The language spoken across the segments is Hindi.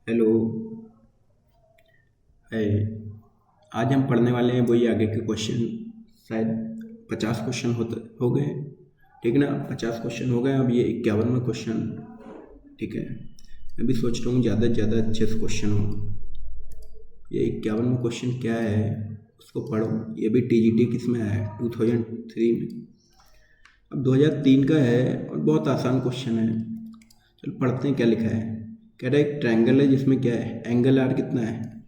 हेलो। है। आज हम पढ़ने वाले हैं वही आगे के क्वेश्चन। शायद 50 क्वेश्चन होते हो गए। ठीक है ना, 50 क्वेश्चन हो गए। अब ये 51वां क्वेश्चन। ठीक है, मैं भी सोच रहा हूँ ज़्यादा से ज़्यादा अच्छे से क्वेश्चन हो। ये 51वां क्वेश्चन क्या है उसको पढ़ो। ये भी टीजीटी किस में है, 2003 में। अब 2003 का है और बहुत आसान क्वेश्चन है। चलो पढ़ते हैं क्या लिखा है। कह रहा है एक ट्रायंगल है जिसमें क्या है, एंगल आर कितना है,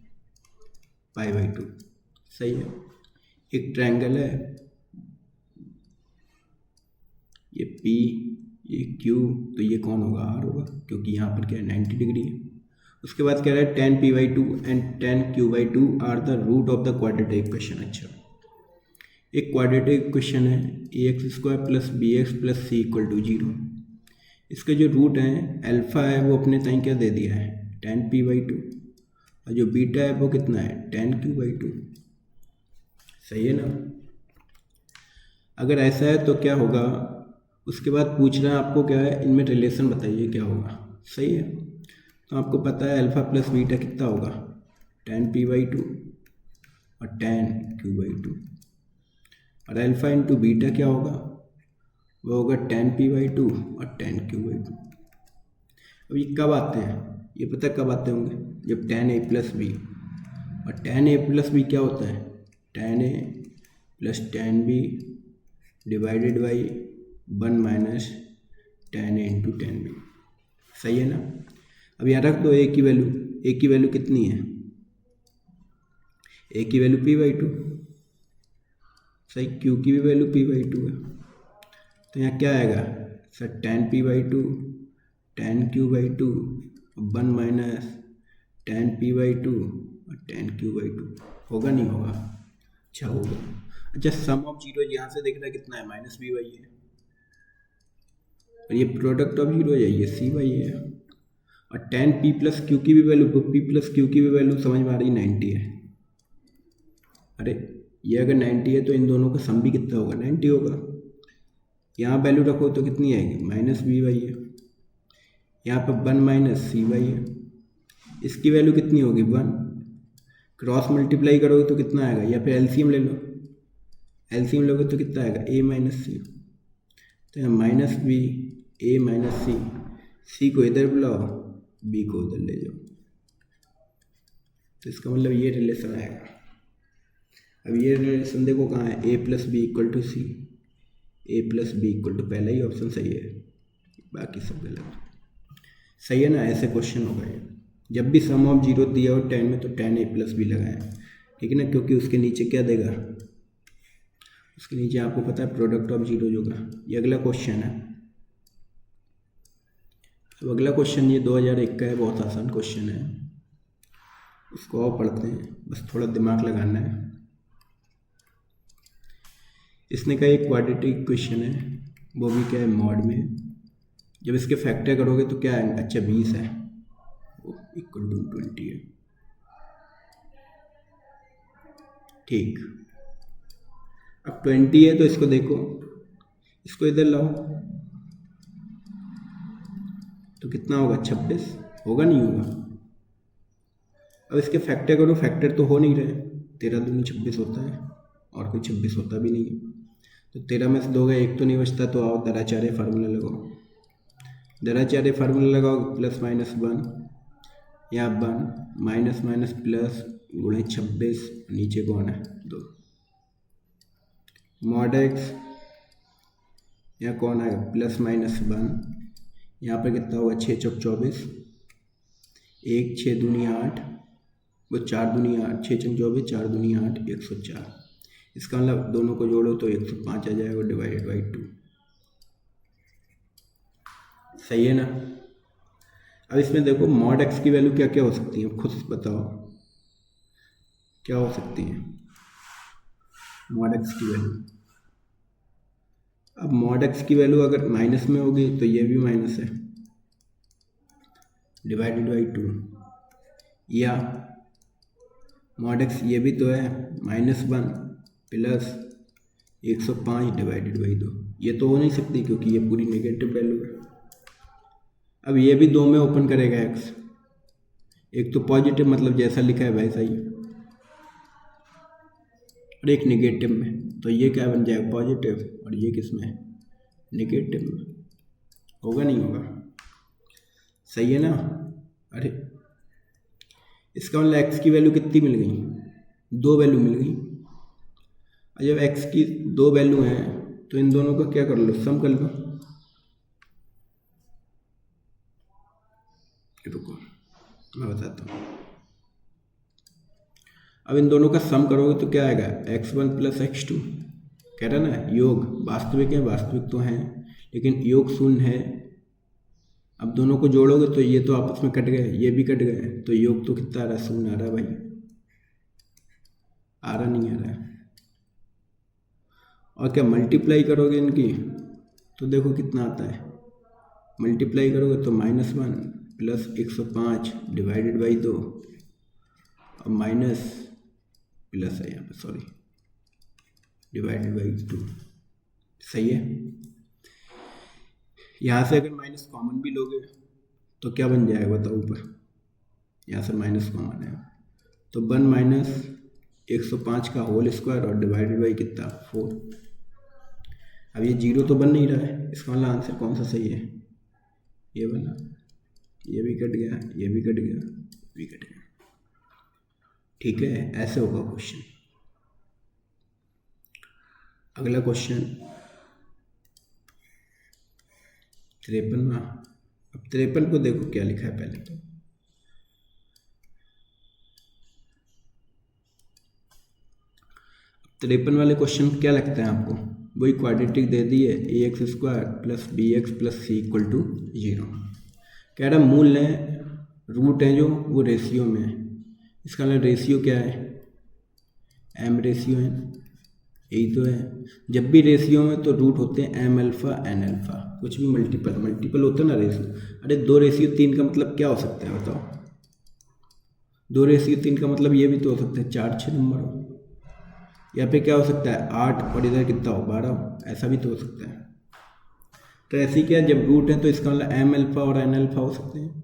π/2। सही है। एक ट्रायंगल है, ये P, ये Q, तो ये कौन होगा, R होगा, क्योंकि यहाँ पर क्या है 90 डिग्री है। उसके बाद कह रहा है tan p/2 and tan q/2 are the root of the quadratic equation. अच्छा, एक क्वाड्रेटिक इक्वेशन है ax² plus bx plus c equal to 0। इसके जो रूट हैं अल्फ़ा है वो अपने ताई क्या दे दिया है, tan p/2, और जो बीटा है वो कितना है, tan q/2। सही है ना। अगर ऐसा है तो क्या होगा, उसके बाद पूछ रहा है आपको क्या है, इनमें रिलेशन बताइए क्या होगा। सही है। तो आपको पता है अल्फ़ा प्लस बीटा कितना होगा, tan p/2 और tan q/2। और अल्फ़ा इंटू बीटा क्या होगा, वो होगा tan p/2 और tan q/2। अब ये कब आते हैं, ये पता कब आते होंगे, जब tan a प्लस बी, और tan a प्लस बी क्या होता है, tan a plus tan b divided by 1 minus tan a into tan b। सही है ना। अब यहाँ रख दो a की वैल्यू कितनी है, a की वैल्यू p/2। सही, q की भी वैल्यू p/2 है। तो यहाँ क्या आएगा sir, tan p/2 tan q/2 1 minus tan p/2 और tan q/2। होगा नहीं होगा, अच्छा होगा। अच्छा, सम ऑफ जीरो यहाँ से देख रहा है कितना है, -b/a है, और ये प्रोडक्ट ऑफ जीरो है, ये c/a है। और tan p प्लस क्यू की भी वैल्यू, p प्लस क्यू की भी वैल्यू समझ में आ रही, 90 है। अरे ये अगर 90 है तो इन दोनों का सम भी कितना होगा, 90 होगा। यहाँ वैल्यू रखो तो कितनी आएगी, -b/a है। यहाँ पर 1 माइनस c/a है। इसकी वैल्यू कितनी होगी, 1। क्रॉस मल्टीप्लाई करोगे तो कितना आएगा, या फिर एलसीएम ले लो, एलसीएम लोगे तो कितना आएगा, a माइनस सी। तो यहाँ -b, a माइनस सी, सी को इधर बुलाओ, b को उधर ले जाओ, तो इसका मतलब ये रिलेशन आएगा। अब ये रिलेशन देखो कहाँ है, a plus B equal to C, a plus B equal to, पहला ही ऑप्शन सही है, बाकी सब गलत। सही है ना, ऐसे क्वेश्चन होगा ये। जब भी सम ऑफ जीरो दिया हो 10 में तो tan a प्लस बी लगाएं, ठीक है ना, क्योंकि उसके नीचे क्या देगा, उसके नीचे आपको पता है प्रोडक्ट ऑफ जीरो होगा। ये अगला क्वेश्चन है। अब अगला क्वेश्चन ये 2001 का है, बहुत आसान क्वेश्चन है, उसको और पढ़ते हैं, बस थोड़ा दिमाग लगाना है। इसने कहा एक क्वाड्रेटिक इक्वेशन है, वो भी क्या है, मॉड में। जब इसके फैक्टर करोगे तो क्या है, अच्छा 20 है, वो इक्वल टू 20 है। ठीक, अब 20 है तो इसको देखो, इसको इधर लाओ तो कितना होगा, 26 होगा, नहीं होगा। अब इसके फैक्टर करो, फैक्टर तो हो नहीं रहे, 13 दूनी 26 होता है, और कोई 26 होता भी नहीं है। तो 13 में से 2 गए, एक तो नहीं बचता, तो आओ दराचार्य फार्मूला लगाओ। दराचार्य फार्मूला लगाओ, +-1, या 1 माइनस माइनस प्लस गुणे 26, नीचे कौन है, 2। मॉड एक्स, यहाँ कौन आएगा, +-1, यहाँ पर कितना होगा, 6 चौक 24, 1 6 दूनी 8, वो 4 दूनी 8, 6 चौक 24, 4 दूनी 8, 104। इसका मतलब दोनों को जोड़ो तो 105 आ जाएगा, डिवाइडेड बाई 2। सही है ना। अब इसमें देखो मॉड एक्स की वैल्यू क्या क्या हो सकती है, खुद बताओ क्या हो सकती है मॉड एक्स की वैल्यू। अब मॉड एक्स की वैल्यू अगर माइनस में होगी तो ये भी माइनस है, डिवाइडेड बाई 2, या मॉड एक्स ये भी तो है, -1 प्लस 105 डिवाइडेड बाई 2। ये तो हो नहीं सकती क्योंकि ये पूरी नेगेटिव वैल्यू है। अब ये भी 2 में ओपन करेगा एक्स, एक तो पॉजिटिव मतलब जैसा लिखा है वैसा ही, और एक निगेटिव में, तो ये क्या बन जाएगा पॉजिटिव, और ये किस में निगेटिव में, होगा नहीं होगा, सही है ना। अरे इसका मतलब एक्स की वैल्यू कितनी मिल गई, 2 वैल्यू मिल गई। और जब एक्स की 2 वैल्यू हैं तो इन दोनों का क्या कर लो, सम कर लो। रुको मैं बताता हूँ। अब इन दोनों का सम करोगे तो क्या आएगा, x1 + x2, कह रहा ना योग वास्तविक है, वास्तविक तो हैं लेकिन योग शून्य है। अब दोनों को जोड़ोगे तो ये तो आपस में कट गए, ये भी कट गए, तो योग तो कितना आ रहा है, शून्य आ रहा है भाई, आ रहा नहीं आ रहा है। और क्या मल्टीप्लाई करोगे इनकी तो देखो कितना आता है, मल्टीप्लाई करोगे तो -1 + 105 डिवाइडेड बाई 2, और माइनस प्लस है यहाँ पे, सॉरी, डिवाइडेड बाई 2, सही है। यहाँ से अगर माइनस कॉमन भी लोगे तो क्या बन जाएगा बताओ, ऊपर यहाँ से माइनस कॉमन है तो 1 - 105 का होल स्क्वायर और डिवाइडेड बाई कितना 4। अब ये 0 तो बन नहीं रहा है, इसका मतलब आंसर कौन सा सही है, ये बना, ये भी कट गया, ये भी कट गया, ये भी कट गया, ठीक है। ऐसे होगा क्वेश्चन। अगला क्वेश्चन 53वां। अब 53 को देखो क्या लिखा है पहले तो, अब 53 वाले क्वेश्चन क्या लगता है आपको, वही क्वाड्रेटिक दे दी है, ax² + bx + c = 0। कह रहा मूल है, रूट है जो वो रेशियो में है, इसका मतलब रेशियो क्या है, m रेशियो है, यही तो है। जब भी रेशियो में तो रूट होते हैं m∞ n∞, कुछ भी मल्टीपल होता है ना रेशियो। अरे 2:3 का मतलब क्या हो सकता है बताओ, 2:3 का मतलब ये भी तो हो सकता है 4-6 नंबर हो, या फिर क्या हो सकता है 8 और इधर कितना हो 12, ऐसा भी तो हो सकता है। तो ऐसे क्या, जब रूट है तो इसका मतलब m∞ और n∞ हो सकते हैं।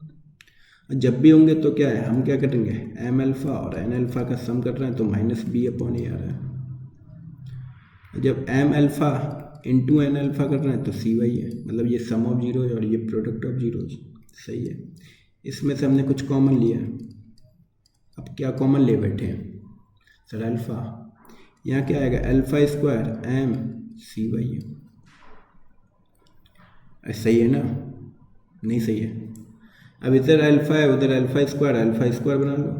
जब भी होंगे तो क्या है, हम क्या करेंगे, m∞ और n∞ का सम कर रहे हैं तो -b/a आ रहा है। जब m∞ × n∞ कर रहे हैं तो cy है, मतलब ये सम ऑफ जीरो और ये प्रोडक्ट ऑफ जीरो, सही है। इसमें से हमने कुछ कॉमन लिया, अब क्या कॉमन ले बैठे हैं सर, अल्फ़ा, यहाँ क्या आएगा α² m cy है, सही है ना, नहीं सही है। अब इधर अल्फ़ा है उधर α² बना लो,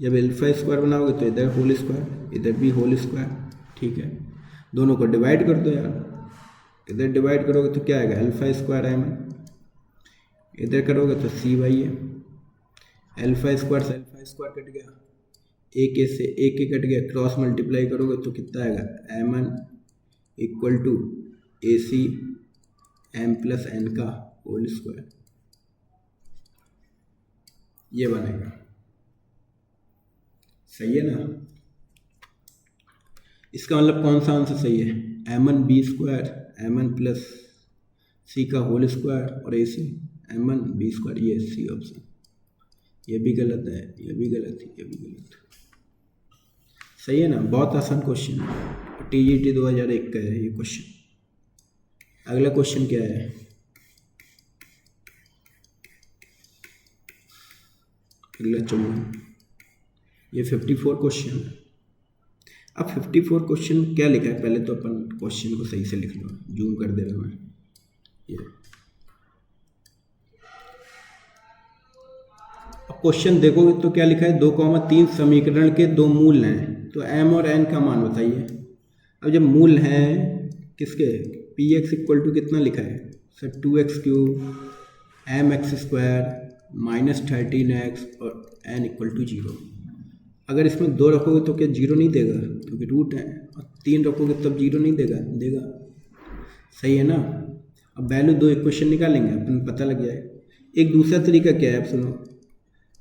जब α² बनाओगे तो इधर होल स्क्वायर, इधर भी होल स्क्वायर, ठीक है। दोनों को डिवाइड कर दो यार, इधर डिवाइड करोगे तो क्या आएगा α² m, इधर करोगे तो cy है, α² से α² कट गया, एक से एक कट गया, क्रॉस मल्टीप्लाई करोगे तो कितना आएगा m1 = AC m + n का होल स्क्वायर, ये बनेगा, सही है ना। इसका मतलब कौन सा आंसर सही है, m1b² m1 + c का होल स्क्वायर और AC m1b², ये सी ऑप्शन। ये भी गलत है, ये भी गलत है, ये भी गलत है, सही है ना। बहुत आसान क्वेश्चन है, TGT 2001 का है ये क्वेश्चन। अगला क्वेश्चन क्या है, अगला 54, ये 54 क्वेश्चन है। अब 54 क्वेश्चन क्या लिखा है, पहले तो अपन क्वेश्चन को सही से लिख लो, जूम कर दे रहा हूँ मैं, ये क्वेश्चन देखोगे तो क्या लिखा है, 2,3 समीकरण के 2 मूल हैं, तो m और n का मान बताइए। अब जब मूल हैं किसके, px = कितना लिखा है सर, 2x³ mx² -13x और n = 0। अगर इसमें 2 रखोगे तो क्या 0 नहीं देगा, क्योंकि रूट है, और 3 रखोगे तब 0 नहीं देगा, देगा, सही है ना। अब वैल्यू 2 इक्वेशन निकालेंगे अपन, पता लग जाए। एक दूसरा तरीका क्या है, अब सुनो,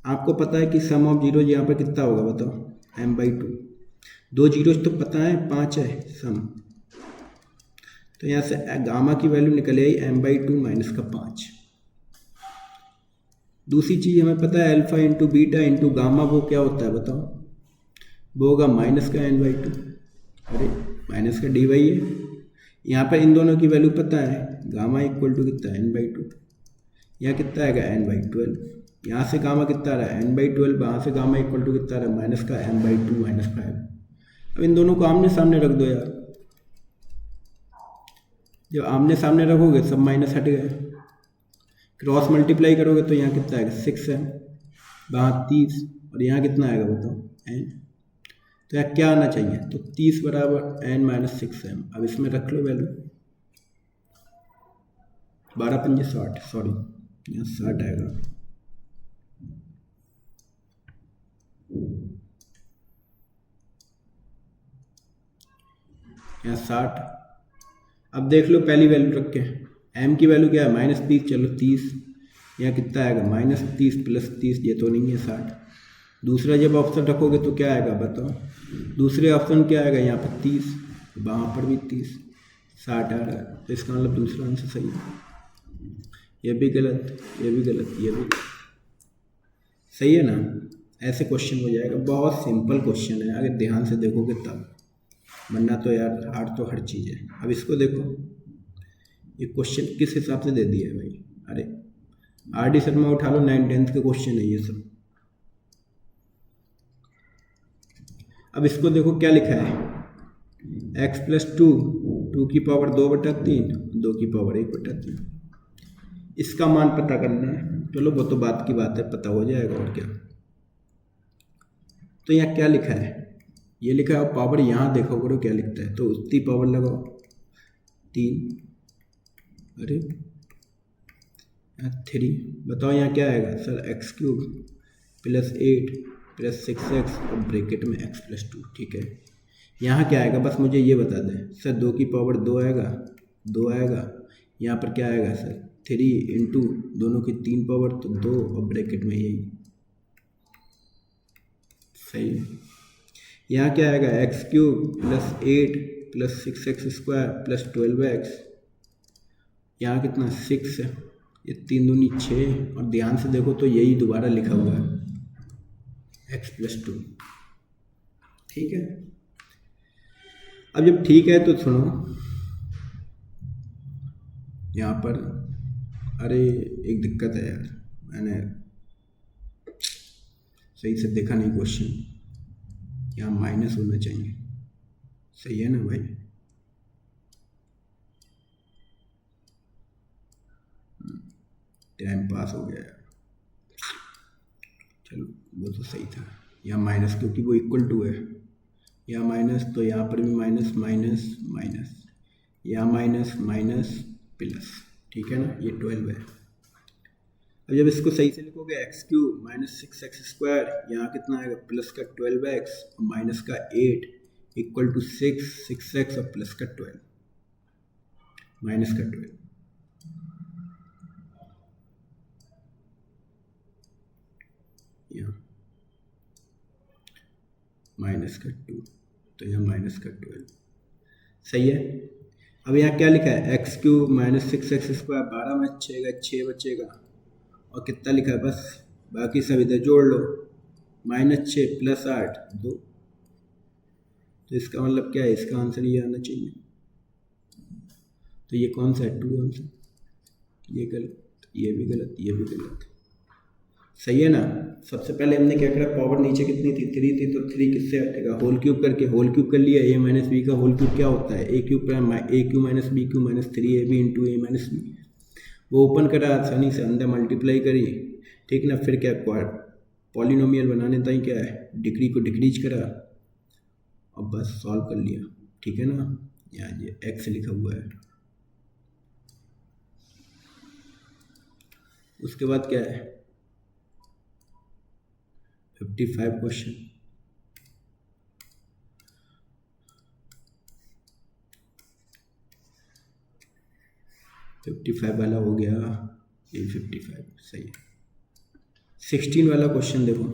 आपको पता है कि सम ऑफ जीरो यहाँ पर कितना होगा बताओ, m/2, 2 जीरो तो पता है 5 है सम, तो यहाँ से गामा की वैल्यू निकल आई m/2 - 5, दूसरी चीज़ हमें पता है alpha into beta into gamma वो क्या होता है बताओ, वो होगा माइनस का n/2। अरे माइनस का dy है। यहाँ पर इन दोनों की वैल्यू पता है, गामा इक्वल टू कितना है n/2, यहाँ कितना आएगा n/12, यहाँ से गामा कितना आ रहा है n/12, वहाँ से गामा इक्वल टू कितना आ रहा है माइनस का m/2 -5। अब इन दोनों को आमने सामने रख दो यार, जब आमने सामने रखोगे सब माइनस हट गए, क्रॉस मल्टीप्लाई करोगे तो यहाँ कितना आएगा 6m, वहाँ 30 और यहाँ कितना आएगा बताओ n, तो यहाँ क्या आना चाहिए, तो 30 बराबर n-6m। अब इसमें रख लो वैल्यू, 12×5 = 60, सॉरी यहाँ 60 आएगा। यहाँ 60। अब देख लो पहली वैल्यू रख के, m की वैल्यू क्या है -30, चलो 30, यहाँ कितना आएगा -30 + 30, ये तो नहीं है 60। दूसरा जब ऑप्शन रखोगे तो क्या आएगा बताओ, दूसरे ऑप्शन क्या आएगा यहाँ पर 30, वहाँ पर भी 30, 60 आ रहा है, तो इसका मतलब दूसरा आंसर सही है। ये भी गलत, ये भी गलत, ये भी गलत, सही है ना। ऐसे क्वेश्चन हो जाएगा, बहुत सिंपल क्वेश्चन है अगर ध्यान से देखोगे तब, वरना तो यार हार्ड तो हर चीज़ है। अब इसको देखो, ये क्वेश्चन किस हिसाब से दे दिया है भाई, अरे RD शर्मा उठा लो, 9th-10th के क्वेश्चन है ये सब। अब इसको देखो क्या लिखा है, x + 2, 2 की पावर 2/3, 2 की पावर 1/3, इसका मान पता करना है। चलो वो तो बात की बात है, पता हो जाएगा और क्या। तो यहाँ क्या लिखा है, ये लिखा है, पावर यहाँ देखो करो क्या लिखता है, तो उतनी पावर लगाओ 3, अरे 3, बताओ यहाँ क्या आएगा सर, x³ + 8 + 6x और ब्रैकेट में x + 2, ठीक है। यहाँ क्या आएगा बस मुझे ये बता दें सर, 2 की पावर 2 आएगा, 2 आएगा, यहाँ पर क्या आएगा सर 3 इंटू दोनों की 3 पावर तो 2 और ब्रैकेट में यही, सही है। यहाँ क्या आएगा x³ + 8 + 6x² + 12x, यहाँ कितना 6 है, ये 3 दूनी 6, और ध्यान से देखो तो यही दोबारा लिखा हुआ है x + 2, ठीक है। अब जब ठीक है तो सुनो, यहाँ पर अरे एक दिक्कत है यार, मैंने सही से देखा नहीं क्वेश्चन, यहाँ माइनस होना चाहिए, सही है ना भाई। टाइम पास हो गया यार, चलो वो तो सही था, यहाँ माइनस क्योंकि वो इक्वल टू है, यहाँ माइनस तो यहाँ पर भी माइनस माइनस माइनस, यहाँ माइनस माइनस प्लस, ठीक है ना, ये 12 है। अब जब इसको सही से लिखोगे x³ - 6x², यहाँ कितना आएगा प्लस का 12x और माइनस का 8 इक्वल टू 6x और प्लस का 12 माइनस का 12, यहाँ माइनस का 2, तो यहाँ माइनस का 12, सही है। अब यहाँ क्या लिखा है x³ - 6x², 12 में 6 बचेगा, और कितना लिखा है बस, बाकी सब इधर जोड़ लो, -6 + 8 2, तो इसका मतलब क्या है, इसका आंसर ये आना चाहिए। तो ये कौन सा है 2 आंसर, ये गलत, ये भी गलत, ये भी गलत, सही है ना। सबसे पहले हमने क्या करा, पावर नीचे कितनी थी 3 थी, तो 3 किससे हटेगा, होल क्यूब करके होल क्यूब कर लिया, a - b का होल क्यूब क्या होता है a³ - b³ - 3ab into a - b, वो ओपन करा आसानी से, अंदर मल्टीप्लाई करी, ठीक ना, फिर क्या पॉलिनोमियल बनाने तक क्या है डिग्री को डिक्रीज करा और बस सॉल्व कर लिया, ठीक है ना। यहाँ ये x लिखा हुआ है, उसके बाद क्या है 55 क्वेश्चन, $55 वाला हो गया, ये 55 सही है। 16 वाला क्वेश्चन देखो,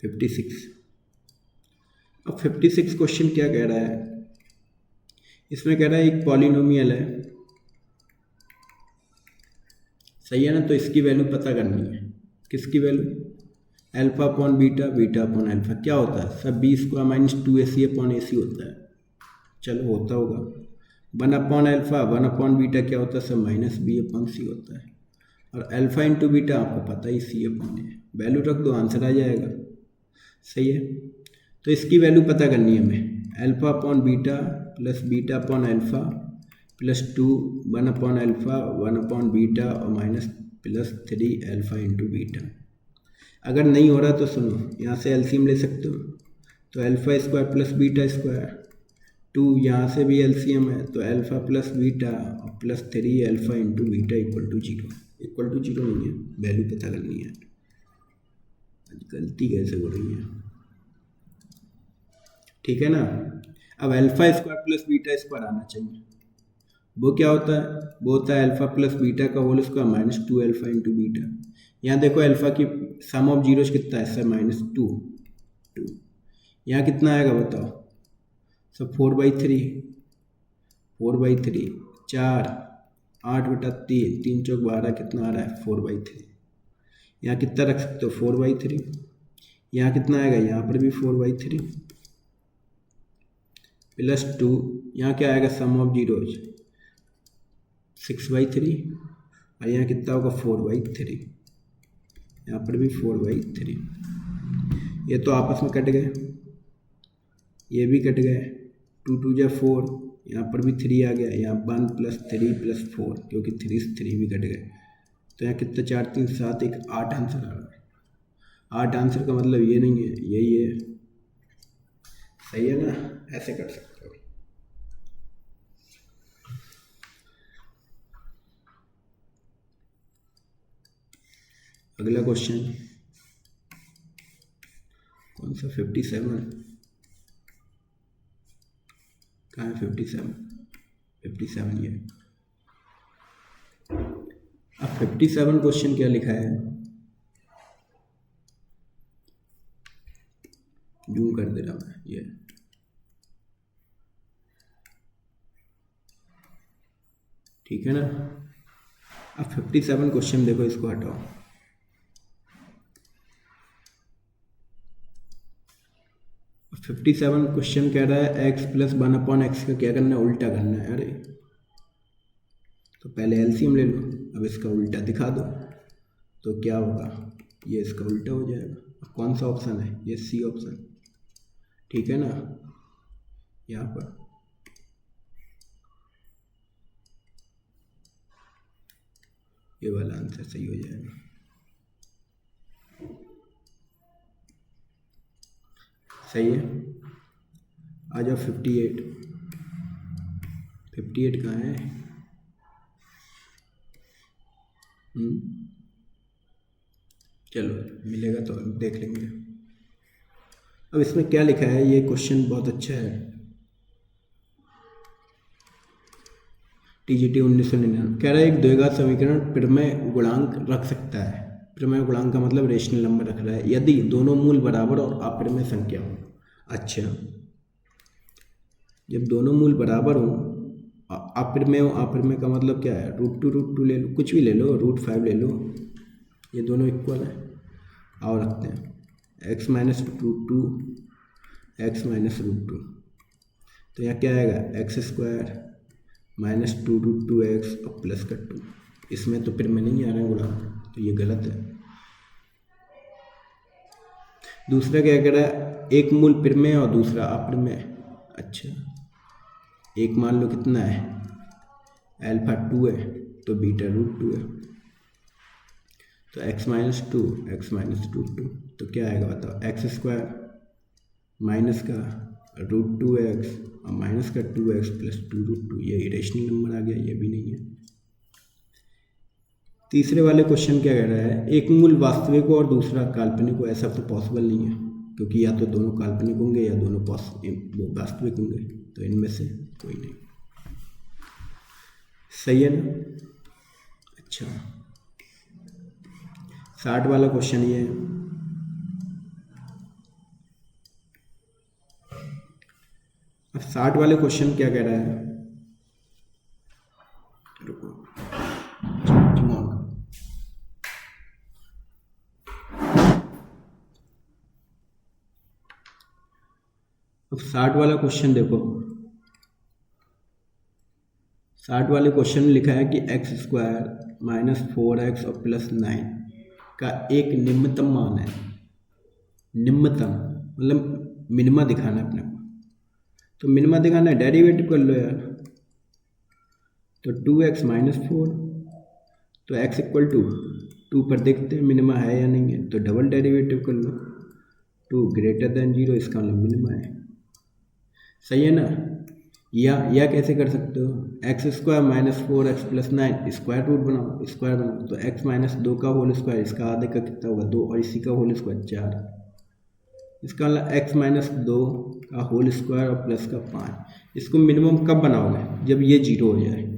56। अब 56 क्वेश्चन क्या कह रहा है, इसमें कह रहा है एक पॉलिनोमियल है सही है ना। तो इसकी वैल्यू पता करनी है। किसकी value? Alpha upon beta, beta upon alpha क्या होता है? सब B square minus 2ac upon ac होता है। चलो होता होगा। 1 अपॉन अल्फा 1 अपॉन बीटा क्या होता है? सब माइनस बी अपॉन सी होता है। और अल्फा इंटू बीटा आपको पता ही सी अपॉन ए। वैल्यू रख दो, आंसर आ जाएगा। सही है। तो इसकी वैल्यू पता करनी है हमें। Alpha upon beta plus beta upon alpha plus 2 1 upon alpha 1 upon beta और minus plus 3 alpha into beta. अगर नहीं हो रहा तो सुनो, यहाँ से एलसीएम ले सकते हो। तो alpha square plus beta square 2, यहाँ से भी एलसीएम है तो अल्फा प्लस बीटा और plus 3 alpha into beta equal to 0। Equal to 0 नहीं है, वैल्यू पता करनी है। गलती कैसे हो रही है? ठीक है ना। अब alpha square plus beta square आना चाहिए। वो क्या होता है? वो होता है अल्फा प्लस बीटा का whole square minus 2 alpha into beta. यहाँ देखो अल्फा की सम ऑफ जीरोस कितना है? Sir minus 2। यहाँ कितना आएगा बताओ? सब 4/3 4/3 4 8/3 3 चौक 12 कितना आ रहा है? 4/3। यहाँ कितना रख सकते हो? 4/3। यहाँ कितना आएगा? यहाँ पर भी 4/3 प्लस 2। यहाँ क्या आएगा? सम ऑफ जीरोज 6/3 और यहाँ कितना होगा? 4/3। यहाँ पर भी 4/3। ये तो आपस में कट गए, ये भी कट गए। 2 2 जा 4, यहाँ पर भी 3 आ गया। यहाँ 1 प्लस 3 प्लस 4 क्योंकि 3 से 3 भी कट गए। तो यहाँ कितना? 4 3 7 1 8 आंसर आ रहा है। 8 आंसर का मतलब ये नहीं है, यही है। सही है ना। ऐसे कर सकते हो। अगला क्वेश्चन कौन सा? 57 कहाँ है? 57 ये। अब 57 क्वेश्चन क्या लिखा है? जूम कर दे रहा मैं ये। ठीक है ना। अब 57 क्वेश्चन देखो, इसको हटाओ। अब 57 क्वेश्चन कह रहा है x प्लस 1 अपॉन एक्स का क्या करना है? उल्टा करना है। अरे तो पहले एलसीएम ले लो, अब इसका उल्टा दिखा दो तो क्या होगा? ये इसका उल्टा हो जाएगा। अब कौन सा ऑप्शन है? ये सी ऑप्शन। ठीक है ना। यहाँ पर ये वाला आंसर सही हो जाएगा। सही है। आ जाओ 58 कहाँ है? चलो मिलेगा तो देख लेंगे। अब इसमें क्या लिखा है? ये क्वेश्चन बहुत अच्छा है। टीजीटी 1999 कह रहा है एक द्विघात समीकरण प्रमेय गुणांक रख सकता है। प्रमेय गुणांक का मतलब रेशनल नंबर रख रहा है यदि दोनों मूल बराबर और अप्रमेय संख्या हो। अच्छा, जब दोनों मूल बराबर हो, अप्रमेय हो, अप्रमेय का मतलब क्या है? √2 ले लो, कुछ भी ले लो, √5 ले लो, ये दोनों इक्वल है। और रखते हैं x माइनस √2 x माइनस √2। तो यहाँ क्या आएगा? x स्क्वायर माइनस 2√2x और प्लस का 2। इसमें तो प्रमेय नहीं आ रहा है गुणांक, तो ये गलत है। दूसरा क्या कह रहा है? एक मूल प्रमेय और दूसरा अप्रमेय। अच्छा, एक मान लो कितना है? अल्फा 2 है तो बीटा √2 है। तो x माइनस 2 x माइनस √2 तो क्या आएगा बताओ? x स्क्वायर माइनस का √2x और माइनस का 2x प्लस 2√2। ये इरेशनल नंबर आ गया, ये भी नहीं है। तीसरे वाले क्वेश्चन क्या कह रहा है? एक मूल वास्तविक हो और दूसरा काल्पनिक हो। ऐसा तो पॉसिबल नहीं है क्योंकि या तो दोनों काल्पनिक होंगे या दोनों वास्तविक होंगे, तो इनमें से कोई नहीं। सही है ना। अच्छा, 60 वाला क्वेश्चन ये है। अब 60 वाले क्वेश्चन क्या कह रहा है? रुको, अब 60 वाला क्वेश्चन देखो। 60 वाले क्वेश्चन में लिखा है कि एक्स स्क्वायर माइनस 4x और प्लस 9 का एक निम्नतम मान है। निम्नतम मतलब मिनिमा दिखाना है अपने को, तो मिनिमा दिखाना है, डेरिवेटिव कर लो यार। तो 2x माइनस 4, तो x इक्वल टू 2 पर देखते हैं मिनिमा है या नहीं है, तो डबल डेरिवेटिव कर लो। 2 ग्रेटर देन 0, इसका मतलब मिनिमा है। सही है ना। या कैसे कर सकते हो, X square minus 4x plus 9 square root बनाओ, स्क्वायर बनाओ, तो x माइनस 2 का होल स्क्वायर, इसका आधे का कितना होगा 2, और इसी का होल स्क्वायर 4। इसका मतलब x माइनस 2 का होल स्क्वायर और प्लस का 5। इसको मिनिमम कब बनाओगे, जब ये 0 हो जाए।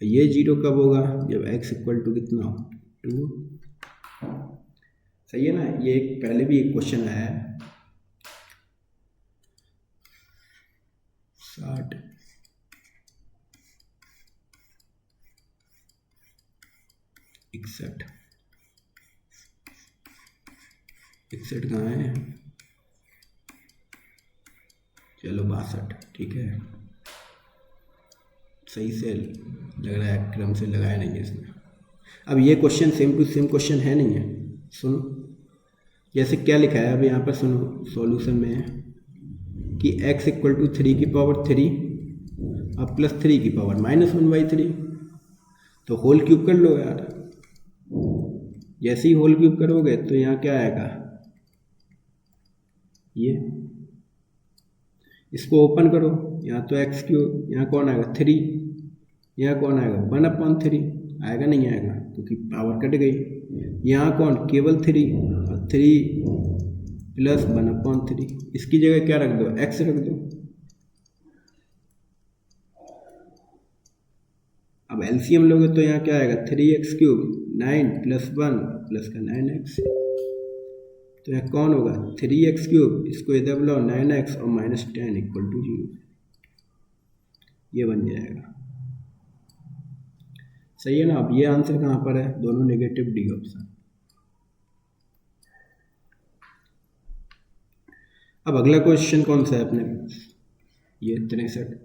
ये 0 कब होगा, जब x इक्वल टू कितना हो 2। सही है ना। ये एक पहले भी एक क्वेश्चन आया है 60। इकसठ कहाँ है, चलो 62, ठीक है। सही से लग रहा है, क्रम से लगाया नहीं है इसमें। अब ये question same to same question है नहीं है, सुनो। जैसे क्या लिखा है अब यहाँ पर, सुनो सॉल्यूशन में है कि x इक्वल टू 3 की पावर 3 और प्लस 3 की पावर माइनस 1/3। तो होल क्यूब कर लो यार। जैसे ही होल क्यूब करोगे तो यहाँ क्या आएगा, ये इसको ओपन करो, यहाँ तो x क्यूब, यहाँ कौन आएगा 3, यहाँ कौन आएगा 1/3 आएगा, नहीं आएगा क्योंकि पावर कट गई। यहाँ कौन केवल 3 और 3 प्लस 1/3, इसकी जगह क्या रख दो, x रख दो। अब एलसीएम लोगे तो यहाँ क्या आएगा 3x क्यूब 9 प्लस 1 प्लस का 9x। तो यहाँ कौन होगा 3x क्यूब, इसको इधर बुलाओ 9x और माइनस 10 इक्वल टू 0, ये बन जाएगा। सही है ना। अब ये आंसर कहाँ पर है, दोनों नेगेटिव, डी ऑप्शन। अब अगला क्वेश्चन कौन सा है अपने पास, ये 63।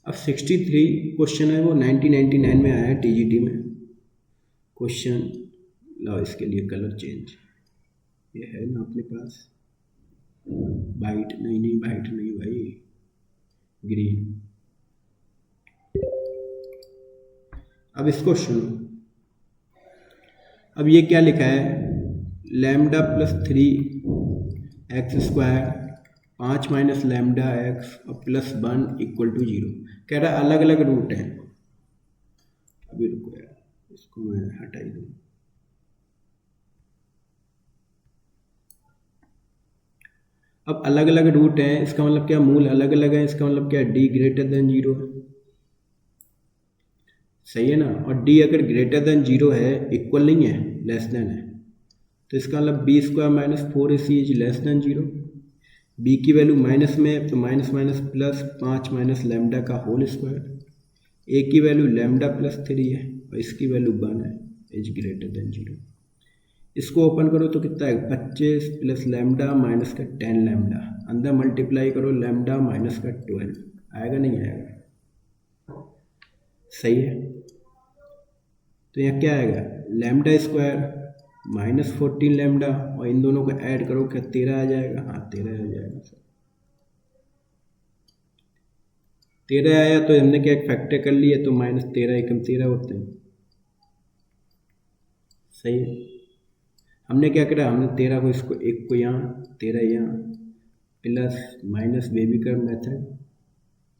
अब 63 क्वेश्चन है, वो 1999 में आया है टीजीटी में क्वेश्चन। लाओ इसके लिए कलर चेंज, ये है ना अपने पास वाइट, नहीं वाइट नहीं भाई, ग्रीन। अब इसको सुनो। अब ये क्या लिखा है, lambda plus 3x square 5 minus lambda x और प्लस 1 इक्वल टू 0। कह रहा है अलग अलग रूट हैं। अभी रुको यार, इसको मैं हटा ही दूँ। अब अलग अलग रूट हैं, इसका मतलब क्या, मूल अलग अलग है, इसका मतलब क्या, d ग्रेटर देन 0 है। सही है ना। और d अगर ग्रेटर देन 0 है, इक्वल नहीं है, लेस देन है, तो इसका मतलब b square minus 4ac is less than 0। b की वैल्यू माइनस में है, तो minus minus plus 5 minus lambda का होल स्क्वायर। a की वैल्यू लैम्डा प्लस 3 है और इसकी वैल्यू 1 है, इज ग्रेटर देन 0। इसको ओपन करो तो कितना है 25 प्लस लैम्डा माइनस का 10 लैम्डा, अंदर मल्टीप्लाई करो लैम्डा माइनस का 12, आएगा नहीं आएगा। सही है। तो यहाँ क्या आएगा, लैम्डा स्क्वायर माइनस 14 लैम्डा, और इन दोनों को ऐड करो, क्या 13 आ जाएगा, हाँ 13 आ जाएगा सर। 13 आया तो हमने क्या एक फैक्टर कर लिया, तो माइनस 13 एकम 13 होते हैं। सही है। हमने क्या करा, हमने 13 को, इसको एक को यहाँ 13 यहाँ प्लस माइनस बेबी कर मेथड,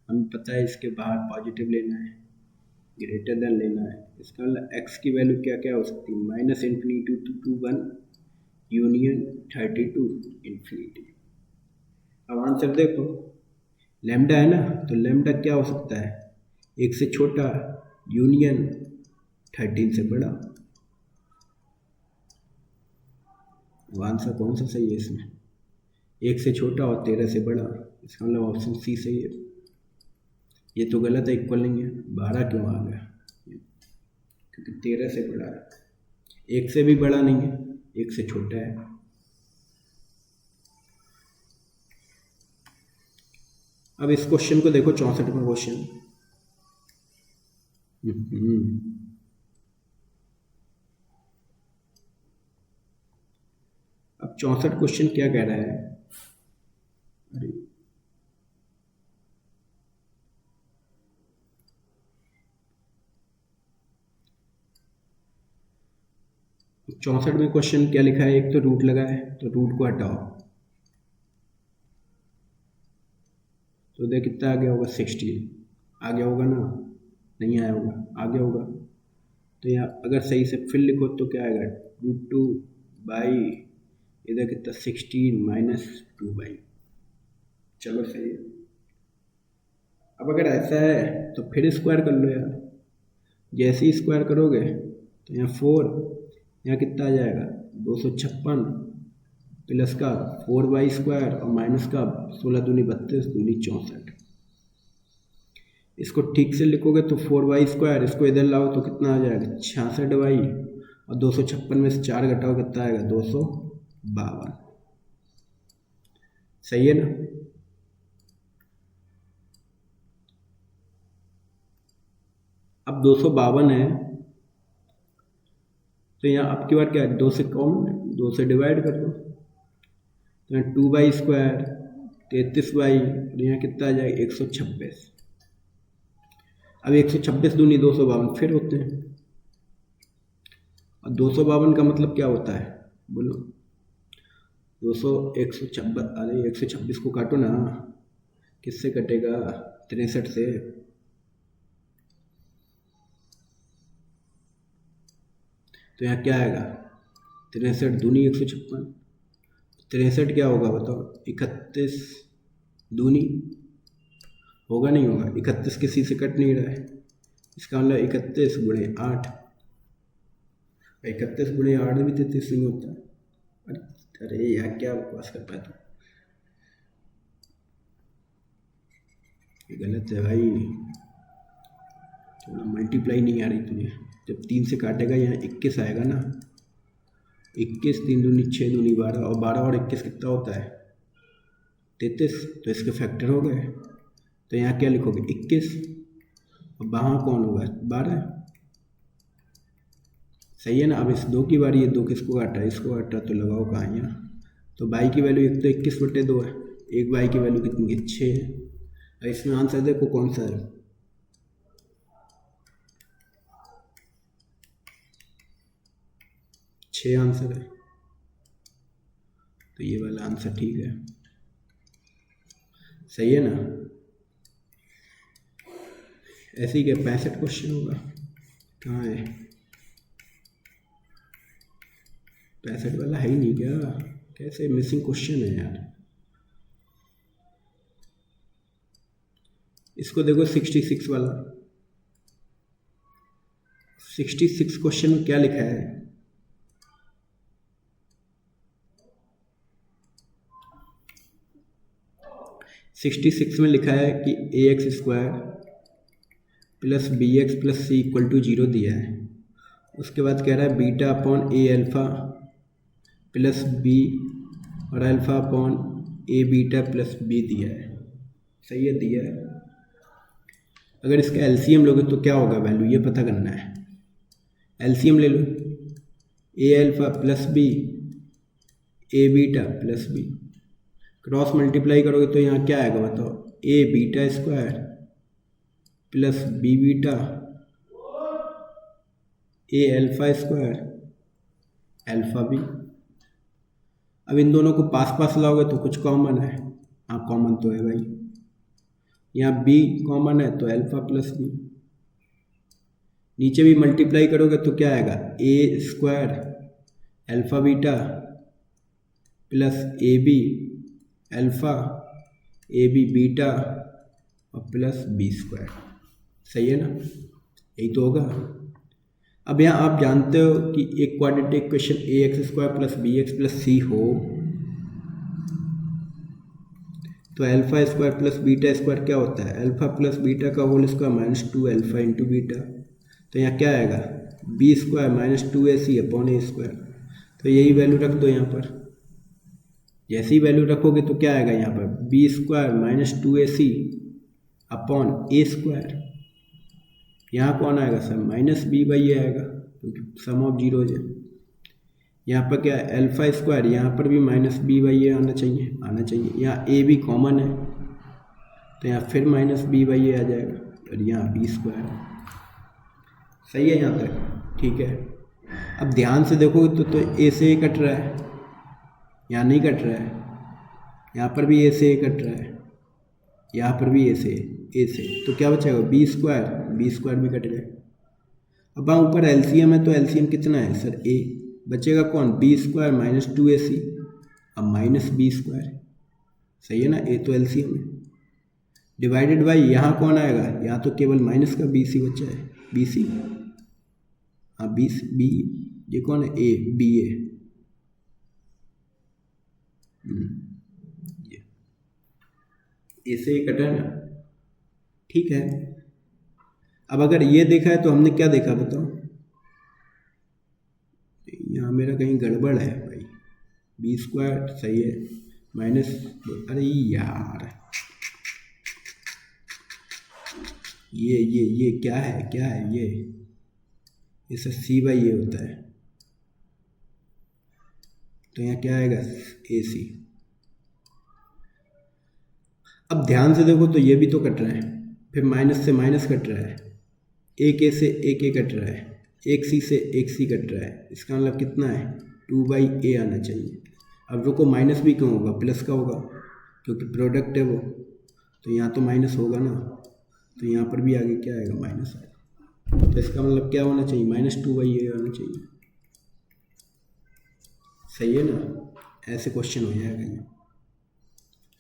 हमें पता है इसके बाहर पॉजिटिव लेना है, ग्रेटर देन लेना है। इसका मतलब एक्स की वैल्यू क्या क्या हो सकती है, minus infinity to 1 union 32 infinity. अब आंसर देखो, लैम्डा है ना, तो लैम्डा क्या हो सकता है, 1 से छोटा यूनियन 13 से बड़ा। अब आंसर कौन सा सही है इसमें, 1 से छोटा और 13 से बड़ा, इसका मतलब ऑप्शन सी सही है। ये तो गलत है, इक्वल नहीं है, 12 क्यों आ गया। क्योंकि 13 से बड़ा है, 1 से भी बड़ा नहीं है, 1 से छोटा है। अब इस क्वेश्चन को देखो, 64वां क्वेश्चन। अब 64 क्वेश्चन क्या कह रहा है? अरे 64 में क्वेश्चन क्या लिखा है? एक तो रूट लगा है, तो रूट को हटाओ, तो देख कितना आ गया होगा? 16 आ गया होगा ना? नहीं आया होगा, आ गया होगा। तो यहाँ अगर सही से फिर लिखो तो क्या आएगा? √2 बाई इधर कितना 16 माइनस 2 बाई। चलो सही है। अब अगर ऐसा है तो फिर स्क्वायर कर लो यार। जैसे ही स्क्वायर करोगे तो यहाँ 4, यहाँ कितना आ जाएगा? 256 प्लस का 4/² और माइनस का 16 दूनी 32 दूनी 64। इसको ठीक से लिखोगे तो 4/², इसको इधर लाओ तो कितना आ जाएगा? 66/, और 256 में से 4 घटाओ कितना आएगा? 252। सही है ना? अब 252 है, तो यहाँ अब की बार क्या है? 2 से कॉमन है, 2 से डिवाइड कर दो, तो यहाँ 2/², 33/, और यहाँ कितना आ जाएगा? 126। अब 126 दूनी 252 फिर होते हैं, और 252 का मतलब क्या होता है? बोलो। 126, अरे 126 को काटो ना, किससे कटेगा? 63 से। तो यहाँ क्या आएगा? 63 दूनी 156, 63 क्या होगा बताओ? 31 दूनी होगा, नहीं होगा? 31 किसी से कट नहीं रहा है, इसका मतलब 31 गुणे 8, 31 गुणे 8 भी 33 नहीं होता है। अरे यार क्या बकवास कर पाया तू, ये गलत है भाई, थोड़ा मल्टीप्लाई नहीं आ रही तुझे। जब 3 से काटेगा यहाँ 21 आएगा ना, 21, 3 दूनी 6 दूनी 12, और 12 और 21 कितना होता है? 33, तो इसके फैक्टर हो गए। तो यहाँ क्या लिखोगे? 21, और वहाँ कौन होगा? 12। सही है ना? अब इस 2 की बारी है, 2 किसको काटा? इसको काटा, तो लगाओ कहाँ यहाँ? तो बाई की वैल्यू एक तो 21/2 है, एक बाई की वैल्यू कितनी है? 6 है। इसमें आंसर देखो कौन सा है? 6 आंसर है, तो ये वाला आंसर ठीक है। सही है ना? ऐसे ही क्या 65 क्वेश्चन होगा? कहाँ है? 65 वाला है ही नहीं क्या? कैसे मिसिंग क्वेश्चन है यार? इसको देखो 66 वाला। 66 क्वेश्चन में क्या लिखा है? 66 में लिखा है कि ax² plus bx plus c equal to 0 दिया है। उसके बाद कह रहा है beta upon a alpha plus b और alpha upon a beta plus b दिया है। सही है, दिया है। अगर इसका एलसीएम लोगे तो क्या होगा वैल्यू, ये पता करना है। एलसीएम ले लो, a alpha plus b, a beta plus b, cross multiply करोगे तो यहाँ क्या आएगा बताओ? a बीटा² प्लस b बीटा, a अल्फ़ा² अल्फ़ा b। अब इन दोनों को पास पास लाओगे तो कुछ कॉमन है। हाँ कॉमन तो है भाई, यहाँ b कॉमन है तो अल्फ़ा प्लस b। नीचे भी मल्टीप्लाई करोगे तो क्या आएगा? a² alpha beta plus ab alpha ab beta और प्लस b²। सही है ना? यही तो होगा। अब यहाँ आप जानते हो कि एक quadratic equation ax² plus bx plus c हो तो अल्फ़ा² प्लस बीटा² क्या होता है? अल्फ़ा प्लस बीटा का whole square minus 2 alpha into beta. तो यहाँ क्या आएगा? B square minus 2ac upon A square. तो यही वैल्यू रख दो यहाँ पर। जैसी ही वैल्यू रखोगे तो क्या आएगा यहाँ पर, B square minus 2ac upon A square. यहाँ कौन आएगा sir, minus B by A आएगा क्योंकि सम ऑफ जीरोज है। यहाँ पर क्या है, अल्फा स्क्वायर, यहाँ पर भी माइनस बी बाई ए आना चाहिए। यहाँ ए भी कॉमन है तो यहाँ फिर माइनस बी बाई ए आ जाएगा और यहाँ बी स्क्वायर। सही है यहाँ तक, ठीक है। अब ध्यान से देखोगे तो ए से ए कट रहा है, यहाँ नहीं कट रहा है। यहाँ पर भी ए से ए कट रहा है, यहाँ पर भी ए से, तो क्या बचेगा, बी स्क्वायर भी कट गया। अब वहाँ ऊपर एलसीएम है तो एलसीएम कितना है सर, ए। बचेगा कौन, बी स्क्वायर माइनस 2ac अब माइनस बी स्क्वायर। सही है ना, ए तो एलसीएम है। डिवाइडेड बाई यहाँ कौन आएगा, यहाँ तो केवल माइनस का बी सी बचा है, बी सी। हाँ बी ये कौन है, ए, बी ए। ए से ही कटा ना, ठीक है। अब अगर ये देखा है तो हमने क्या देखा बताओ, यहाँ मेरा कहीं गड़बड़ है भाई। बी स्क्वायर सही है माइनस, अरे यार ये क्या है ये सब सी बाई ये होता है तो यहाँ क्या आएगा, ए सी। अब ध्यान से देखो तो ये भी तो कट रहा है, फिर माइनस से माइनस कट रहा है, एक ए से एक ए कट रहा है, एक सी से एक सी कट रहा है। इसका मतलब कितना है, 2/a आना चाहिए। अब रुको, माइनस भी क्यों होगा, प्लस का होगा क्योंकि प्रोडक्ट है वो, तो यहाँ तो माइनस होगा ना, तो यहाँ पर भी आगे क्या आएगा, माइनस आएगा। तो इसका मतलब क्या होना चाहिए, -2/a आना चाहिए। सही है ना, ऐसे क्वेश्चन हो जाएगा ये।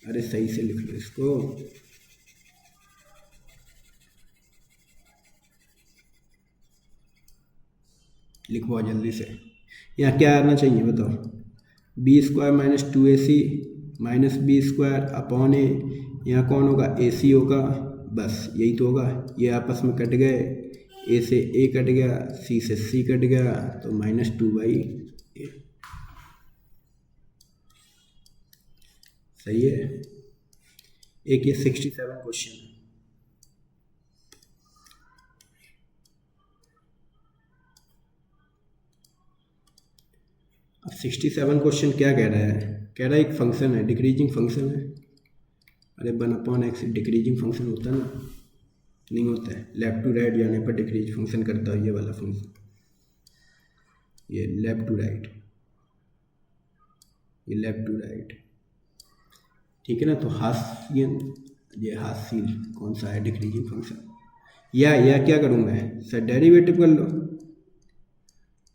अरे सही से लिख लो इसको। लिखवाओ जल्दी से। यहाँ क्या आना चाहिए बताओ, B square minus 2ac minus B square upon A. यहाँ कौन होगा, ए सी होगा, बस यही तो होगा। ये आपस में कट गए, ए से ए कट गया, सी से सी कट गया, तो -2/a। सही है। एक ये 67 क्वेश्चन है। अब 67 क्वेश्चन क्या कह रहा है, कह रहा है एक फंक्शन है, डिक्रीजिंग फंक्शन है। अरे 1/x डिक्रीजिंग फंक्शन होता है ना, नहीं होता है। लेफ्ट टू राइट जाने पर डिक्रीज फंक्शन करता है ये वाला फंक्शन, ये लेफ्ट टू राइट, ये लेफ्ट टू राइट, ठीक है ना। तो हाशियन, ये हासिल कौन सा है, डिक्रीजिंग फंक्शन। या क्या करूँ मैं सर, डेरिवेटिव कर लो।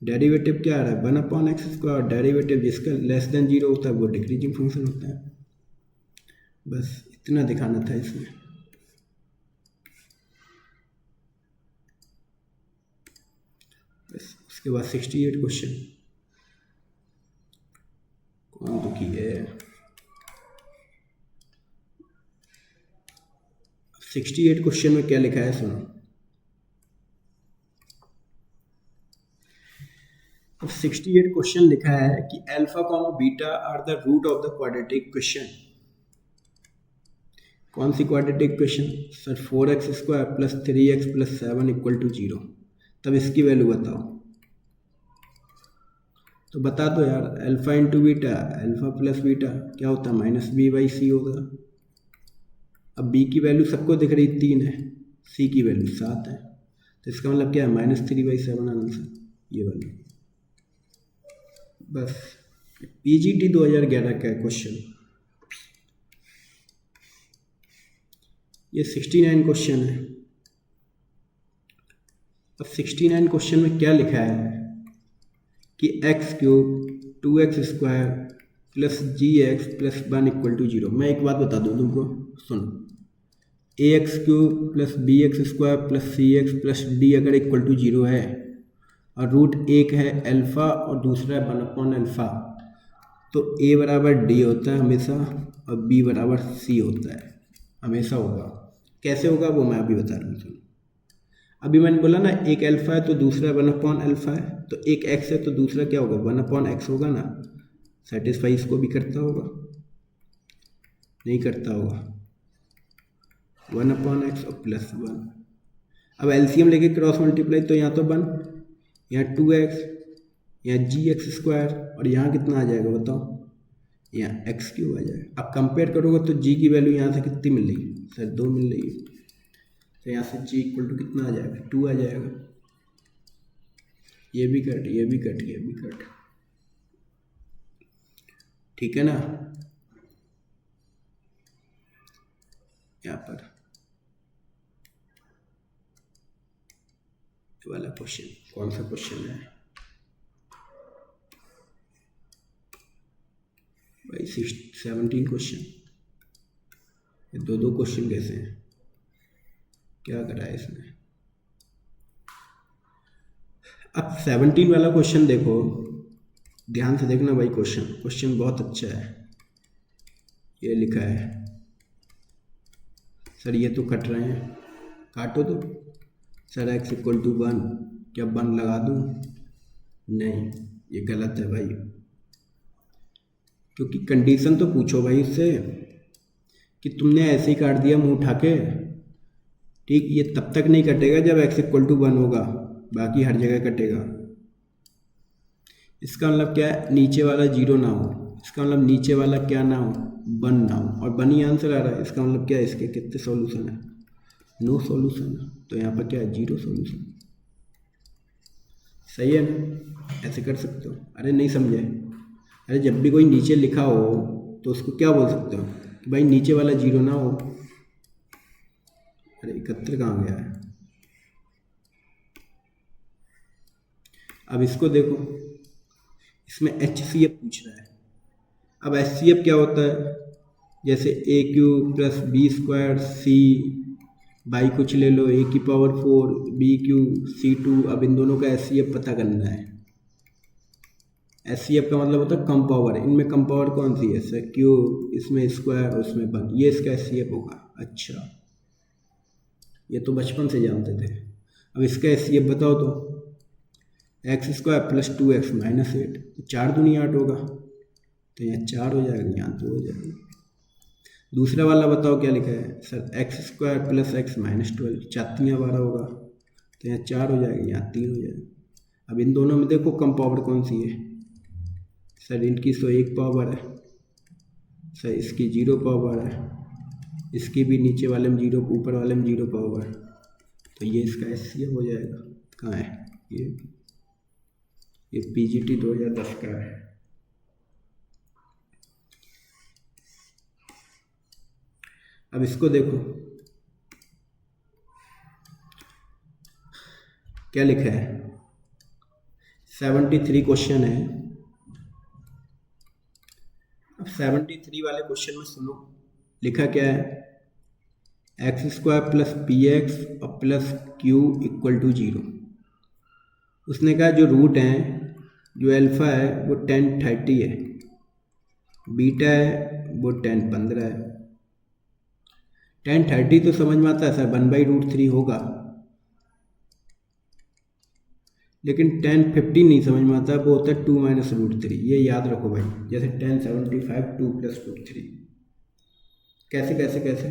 डेरिवेटिव क्या आ रहा है, 1/x²। डेरिवेटिव जिसका लेस देन 0 होता है वो डिक्रीजिंग फंक्शन होता है। बस इतना दिखाना था इसमें। बस उसके बाद 68 क्वेश्चन, कौन दुखी है। 68 क्वेश्चन में क्या लिखा है सुनो। अब 68 क्वेश्चन लिखा है कि alpha comma beta are the root of the quadratic question. कौन सी quadratic question sir, 4x² + 3x + 7 = 0। तब इसकी वैल्यू बताओ। तो बता दो यार, alpha into beta, alpha plus beta क्या होता है, -b/c होगा। अब b की वैल्यू सबको दिख रही 3 है, c की वैल्यू 7 है, तो इसका मतलब क्या है, -3/7 आंसर ये वाला। बस PGT 2011 का क्वेश्चन। ये 69 क्वेश्चन है। अब 69 क्वेश्चन में क्या लिखा है कि x³ 2x² + gx + 1 = 0। मैं एक बात बता दूँ तुमको, सुनो, ax³ + bx² + cx + d अगर =0 है और रूट एक है अल्फ़ा और दूसरा है 1/अल्फ़ा, तो a = d होता है हमेशा और b = c होता है, हमेशा होगा। कैसे होगा वो मैं अभी बता रहा हूँ। अभी मैंने बोला ना एक अल्फा है तो दूसरा 1/अल्फा है, तो एक एक्स है तो दूसरा क्या होगा 1/x होगा ना। सेटिस्फाई इसको भी करता होगा, नहीं करता होगा 1/x और +1। अब एलसीएम लेके क्रॉस मल्टीप्लाई, तो यहाँ तो 1, यहाँ 2x, यहाँ gx² और यहाँ कितना आ जाएगा बताओ, यहाँ x³ आ जाएगा। अब कंपेयर करोगे तो g की वैल्यू यहाँ से कितनी मिल रही है सर, 2 मिल रही है, तो यहाँ से g = कितना आ जाएगा 2 आ जाएगा। ये भी कट, ये भी कट, ये भी कट, ठीक है ना। यहाँ पर वाला क्वेश्चन कौन सा क्वेश्चन है भाई, 17 क्वेश्चन, ये दो क्वेश्चन कैसे हैं, क्या करा है इसने। अब 17 वाला क्वेश्चन देखो, ध्यान से देखना भाई, क्वेश्चन बहुत अच्छा है। ये लिखा है सर ये तो कट रहे हैं, काटो तो सर x = 1, क्या 1 लगा दूँ, नहीं ये गलत है भाई, क्योंकि कंडीशन तो पूछो भाई इससे कि तुमने ऐसे ही काट दिया मुंह उठा के, ठीक, ये तब तक नहीं कटेगा जब x = 1 होगा, बाकी हर जगह कटेगा। इसका मतलब क्या है, नीचे वाला 0 ना हो, इसका मतलब नीचे वाला क्या ना हो 1 ना हो, और 1 ही आंसर आ रहा है, इसका मतलब क्या है, इसके कितने सॉल्यूशन है, नो सॉल्यूशन, तो यहाँ पर क्या है 0 सॉल्यूशन। सही है ना, ऐसे कर सकते हो। अरे नहीं समझे, अरे जब भी कोई नीचे लिखा हो तो उसको क्या बोल सकते हो कि भाई नीचे वाला 0 ना हो। अरे 71 कहाँ गया है। अब इसको देखो, इसमें HCF पूछ रहा है। अब HCF क्या होता है, जैसे AQ + B² C बाई कुछ ले लो A⁴ BQ C2। अब इन दोनों का HCF पता करना है। HCF का मतलब होता है कम पावर, इनमें कम पावर कौन सी है सर, क्यूब, इसमें स्क्वायर, उसमें 1, ये इसका HCF होगा। अच्छा, ये तो बचपन से जानते थे। अब इसका HCF बताओ तो, x² + 2x - 8, 4 दूनी 8 होगा, तो यहाँ 4 हो जाएगा, यहाँ 2 हो जाएगा। दूसरा वाला बताओ क्या लिखा है सर, x² + x - 12, 4 × 12 होगा, तो यहाँ 4 हो जाएगा, यहाँ 3 हो जाएगा। अब इन दोनों में देखो कम पावर कौन सी है सर, इनकी तो 1 पावर है सर, इसकी 0 पावर है, इसकी भी नीचे वाले में 0, ऊपर वाले में 0 पावर, तो ये इसका HCF हो जाएगा। कहाँ है ये PGT 2010 का है। अब इसको देखो क्या लिखा है, 73 क्वेश्चन है। अब 73 वाले क्वेश्चन में सुनो, लिखा क्या है, x² + px और +q = 0। उसने कहा जो रूट हैं, जो अल्फ़ा है वो 10 30 है, बीटा है वो 10 15 है। 10 30 तो समझ में आता है सर, 1/√3 होगा, लेकिन 10 15 नहीं समझ में आता, वो होता है 2 - √3। ये याद रखो भाई, जैसे 10 75 2 + √3। कैसे कैसे कैसे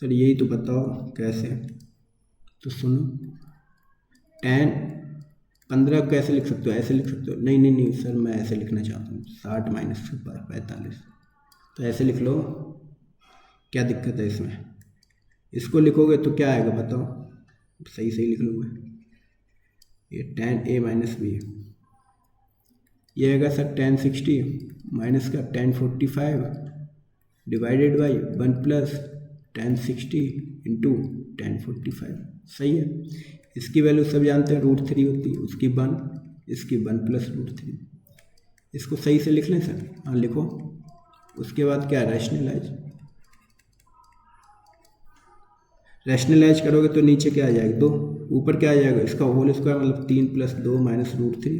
सर, यही तो बताओ कैसे। तो सुनो, 10 15 कैसे लिख सकते हो, ऐसे लिख सकते हो, नहीं नहीं नहीं सर मैं ऐसे लिखना चाहता हूँ, 60 - 45, तो ऐसे लिख लो, क्या दिक्कत है इसमें। इसको लिखोगे तो क्या आएगा बताओ, सही सही लिख लूँगा, ये 10a - b, ये आएगा सर 10 60 माइनस का 10 45 डिवाइडेड बाई 1 + 10 60 × 10 45। सही है, इसकी वैल्यू सब जानते हैं √3 होती है, उसकी 1, इसकी 1 + √3। इसको सही से लिख लें सर, हाँ लिखो। उसके बाद क्या, रैशनलाइज करोगे तो नीचे क्या आ जाएगा 2, ऊपर क्या आ जाएगा, इसका होल स्क्वायर मतलब 3 + 2 - √3।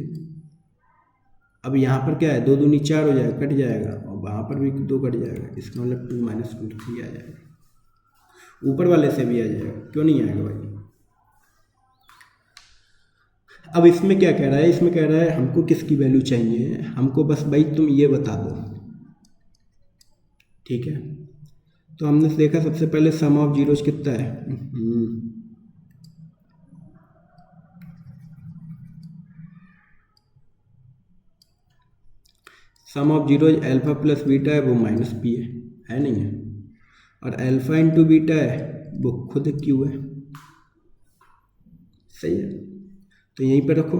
अब यहाँ पर क्या है, 2 दूनी 4 हो जाएगा, कट जाएगा, और वहाँ पर भी 2 कट जाएगा, इसका मतलब 2 - √3 आ जाएगा। ऊपर वाले से भी आ जाएगा, क्यों नहीं आएगा भाई, अब इसमें क्या कह रहा है, इसमें कह रहा है हमको किसकी वैल्यू चाहिए, हमको बस भाई तुम ये बता दो, ठीक है। तो हमने देखा सबसे पहले सम ऑफ जीरोज कितना है, sum of zeros alpha plus beta है वो माइनस पी है नहीं है, और अल्फा इंटू बीटा है वो खुद क्यू है, सही है। तो यहीं पर रखो,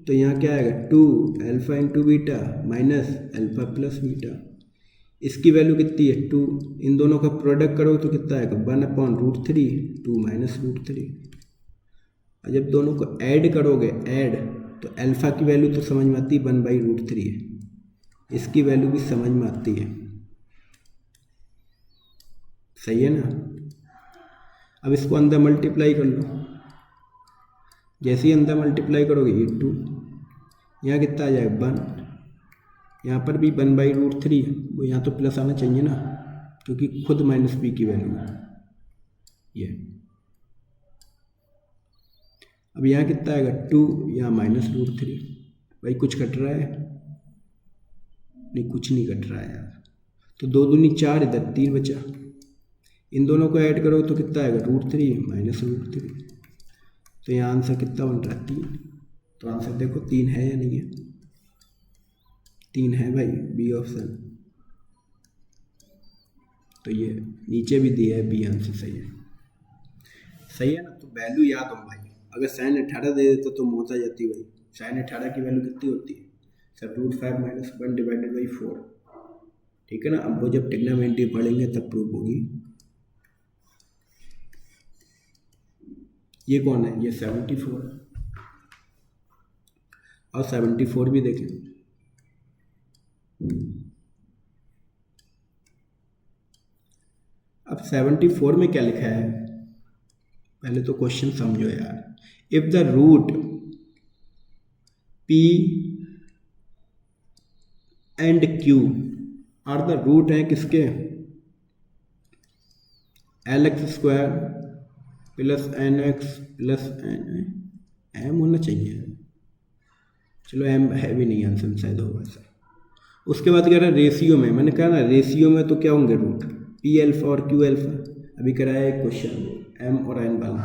तो यहाँ क्या आएगा 2 alpha into beta minus alpha plus beta, इसकी वैल्यू कितनी है 2, इन दोनों का प्रोडक्ट करो तो कितना आएगा 1/√3 2 माइनस √3, और जब दोनों को ऐड करोगे ऐड, तो अल्फा की वैल्यू तो समझ में आती है 1/√3 है, इसकी वैल्यू भी समझ में आती है, सही है ना। अब इसको अंदर मल्टीप्लाई कर लो, जैसे ही अंदर मल्टीप्लाई करोगे ये 2, यहाँ कितना आ जाएगा 1, यहाँ पर भी 1/√3 है, वो यहाँ तो प्लस आना चाहिए ना, क्योंकि खुद माइनस पी की वैल्यू है ये। अब यहाँ कितना आएगा 2, यहाँ -√3, भाई कुछ कट रहा है, नहीं कुछ नहीं कट रहा है यार, तो 2 दूनी 4, इधर 3 बचा, इन दोनों को ऐड करो तो कितना आएगा √3 -√3, तो यहाँ आंसर कितना बन रहा है 3, तो आंसर देखो 3 है या नहीं है, 3 है भाई, बी ऑप्शन। तो ये नीचे भी दिया है बी आंसर, सही है, सही है ना। तो वैल्यू याद हो भाई, अगर sin 18 दे देता तो मौत आ जाती भाई, sin 18 की वैल्यू कितनी होती है सर, √5 - 1 / 4, ठीक है ना। अब वो जब ट्रिग्नोमेट्री पढ़ेंगे तब प्रूफ होगी। ये कौन है, ये 74, और 74 भी देखें, अब 74 में क्या लिखा है, पहले तो क्वेश्चन समझो यार। If the root P and Q are the root है किसके, LX² plus NX plus M होना चाहिए, चलो M है भी नहीं, आंसर शायद होगा सर। उसके बाद कह रहा है रेशियो में, मैंने कहा ना रेशियो में तो क्या होंगे रूट, P अल्फा और Q अल्फा, अभी कराया एक क्वेश्चन M और N वाला।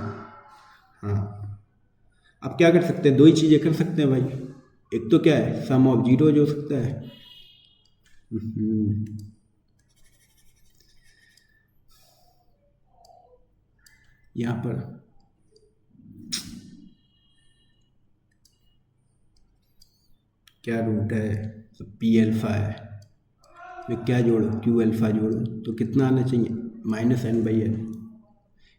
हाँ, अब क्या कर सकते हैं, दो ही चीज़ें कर सकते हैं भाई, एक तो क्या है सम ऑफ जीरोज हो सकता है, यहाँ पर क्या रूट है, तो P अल्फा है, में क्या जोड़ो Q अल्फा जोड़ो, तो कितना आना चाहिए -N/N,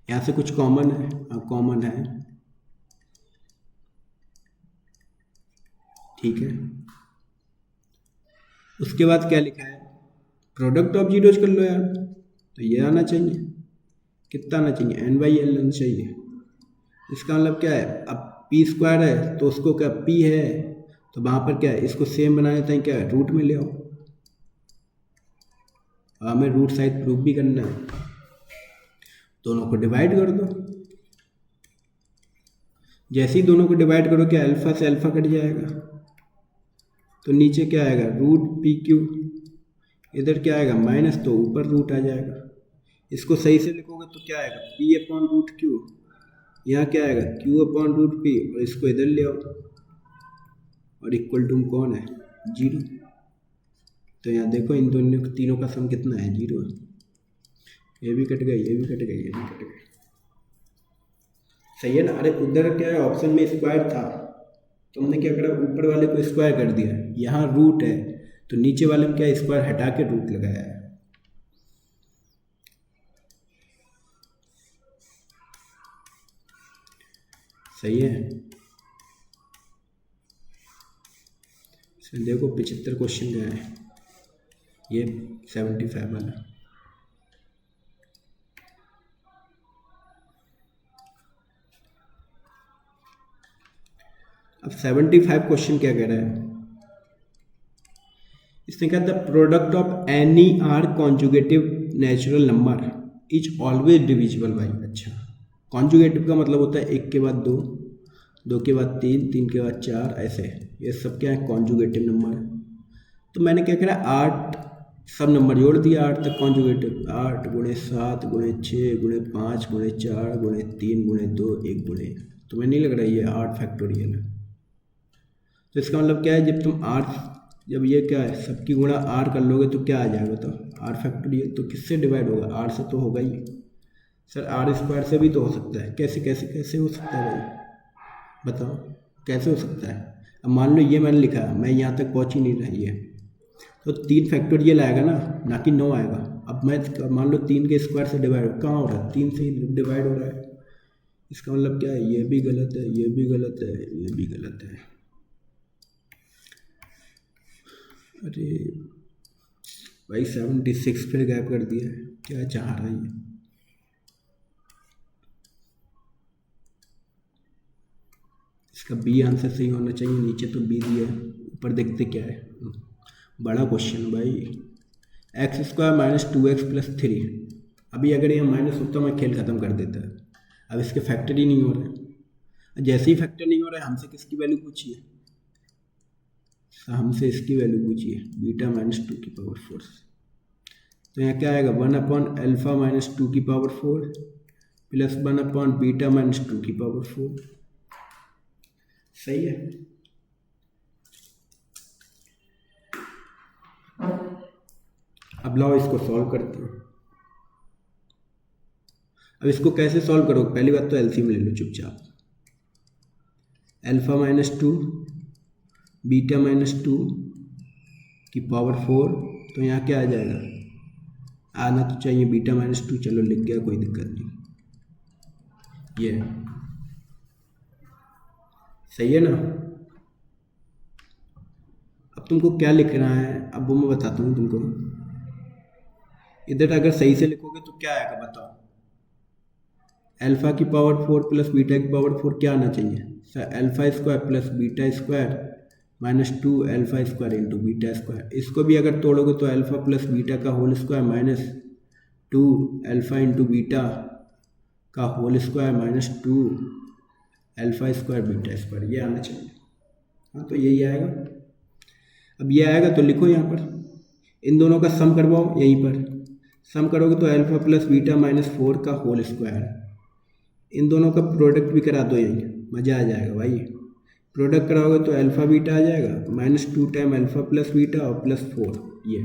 यहाँ से कुछ कॉमन है, हाँ कॉमन है, ठीक है। उसके बाद क्या लिखा है, प्रोडक्ट ऑफ जीरोज कर लो यार, तो ये आना चाहिए, कितना आना चाहिए N/L आना चाहिए, इसका मतलब क्या है, अब P² है तो उसको क्या P है, तो वहाँ पर क्या है, इसको सेम बनाने तक क्या है रूट में ले आओ, हमें रूट साइड प्रूफ भी करना है, दोनों को डिवाइड कर दो, जैसे ही दोनों को डिवाइड करो क्या अल्फा से अल्फा कट जाएगा, तो नीचे क्या आएगा √PQ, इधर क्या आएगा माइनस, तो ऊपर रूट आ जाएगा, इसको सही से लिखोगे तो क्या आएगा P/√Q, यहाँ क्या आएगा Q/√P, और इसको इधर ले आओ, और इक्वल टू कौन है 0, तो यहाँ देखो इन दोनों तीनों का सम कितना है 0, ये भी कट गया, ये भी कट गया, ये भी कट गया, सही है ना। अरे उधर क्या है ऑप्शन में स्क्वायर था, तो हमने क्या करा ऊपर वाले को स्क्वायर कर दिया, यहाँ रूट है तो नीचे वाले में क्या स्क्वायर हटा के रूट लगाया है, सही है। देखो 75 क्वेश्चन क्या है, ये 75 वाला, अब 75 क्वेश्चन क्या कह रहा है, इसने कहा the product of any R conjugative natural number is always divisible by, अच्छा कॉन्जुगेटिव का मतलब होता है एक के बाद दो, 2 के बाद 3, 3 के बाद 4, ऐसे ये सब क्या है कॉन्जुगेटिव नंबर है। तो मैंने क्या करा 8 सब नंबर जोड़ दिया 8 तक कॉन्जुगेटिव, 8 गुणे 7 गुणे 6 गुणे 5 गुणे 4 गुणे 3 गुणे 2 1 गुणे 1। तुम्हें नहीं लग रहा ये 8 फैक्टोरियल है? तो इसका मतलब क्या है जब तुम 8 जब ये क्या है सबकी गुणा r कर लोगे तो क्या आ जाएगा बताओ, r फैक्टोरियल। तो किससे डिवाइड होगा, r से तो होगा ही। सर आर स्क्वायर से भी तो हो सकता है, कैसे कैसे कैसे हो सकता है भाई बताओ, कैसे हो सकता है? अब मान लो ये मैंने लिखा है, मैं यहाँ तक पहुँच ही नहीं रही है, तो 3 फैक्टोरियल आएगा ना कि 9 आएगा। अब मैं मान लो 3 के स्क्वायर से डिवाइड कहाँ हो रहा है, 3 से ही डिवाइड हो रहा है। इसका मतलब क्या है, ये भी गलत है, ये भी गलत है, ये भी गलत है। अरे भाई 76 फिर गैप कर दिया है, क्या चाह रहा है ये? इसका बी आंसर सही होना चाहिए, नीचे तो बी दिया है, ऊपर देखते क्या है। बड़ा क्वेश्चन भाई। x² - 2x + 3। अभी अगर ये माइनस होता मैं खेल ख़त्म कर देता। अब इसके फैक्टर ही नहीं हो रहे, जैसे ही फैक्टर नहीं हो रहा है हमसे किसकी वैल्यू पूछिए, हमसे इसकी वैल्यू पूछिए, β - 2⁴। तो यहाँ क्या आएगा 1/α - 2⁴ प्लस 1/β - 2⁴। सही है। अब लाओ इसको सॉल्व करते हैं। अब इसको कैसे सॉल्व करोगे, पहली बात तो एलसीएम ले लो चुपचाप। α - 2 β - 2⁴, तो यहाँ क्या आ जाएगा, आना तो चाहिए β - 2, चलो लिख गया कोई दिक्कत नहीं, ये सही है ना। अब तुमको क्या लिखना है, अब वो मैं बताता हूँ तुमको। इधर अगर सही से लिखोगे तो क्या आएगा बताओ, α⁴ प्लस β⁴ क्या आना चाहिए सर, α² प्लस β² - 2α² इंटू β²। इसको भी अगर तोड़ोगे तो अल्फ़ा प्लस बीटा का whole square minus 2α into beta का होल स्क्वायर माइनस 2α² β², ये आना चाहिए। हाँ तो यही आएगा। अब ये आएगा तो लिखो यहाँ पर, इन दोनों का सम करवाओ, यहीं पर सम करोगे तो अल्फ़ा प्लस बीटा -4 का होल स्क्वायर, इन दोनों का प्रोडक्ट भी करा दो, यहीं मज़ा आ जाएगा भाई। प्रोडक्ट कराओगे तो अल्फ़ा बीटा आ जाएगा -2 टाइम अल्फ़ा प्लस बीटा और +4 ये,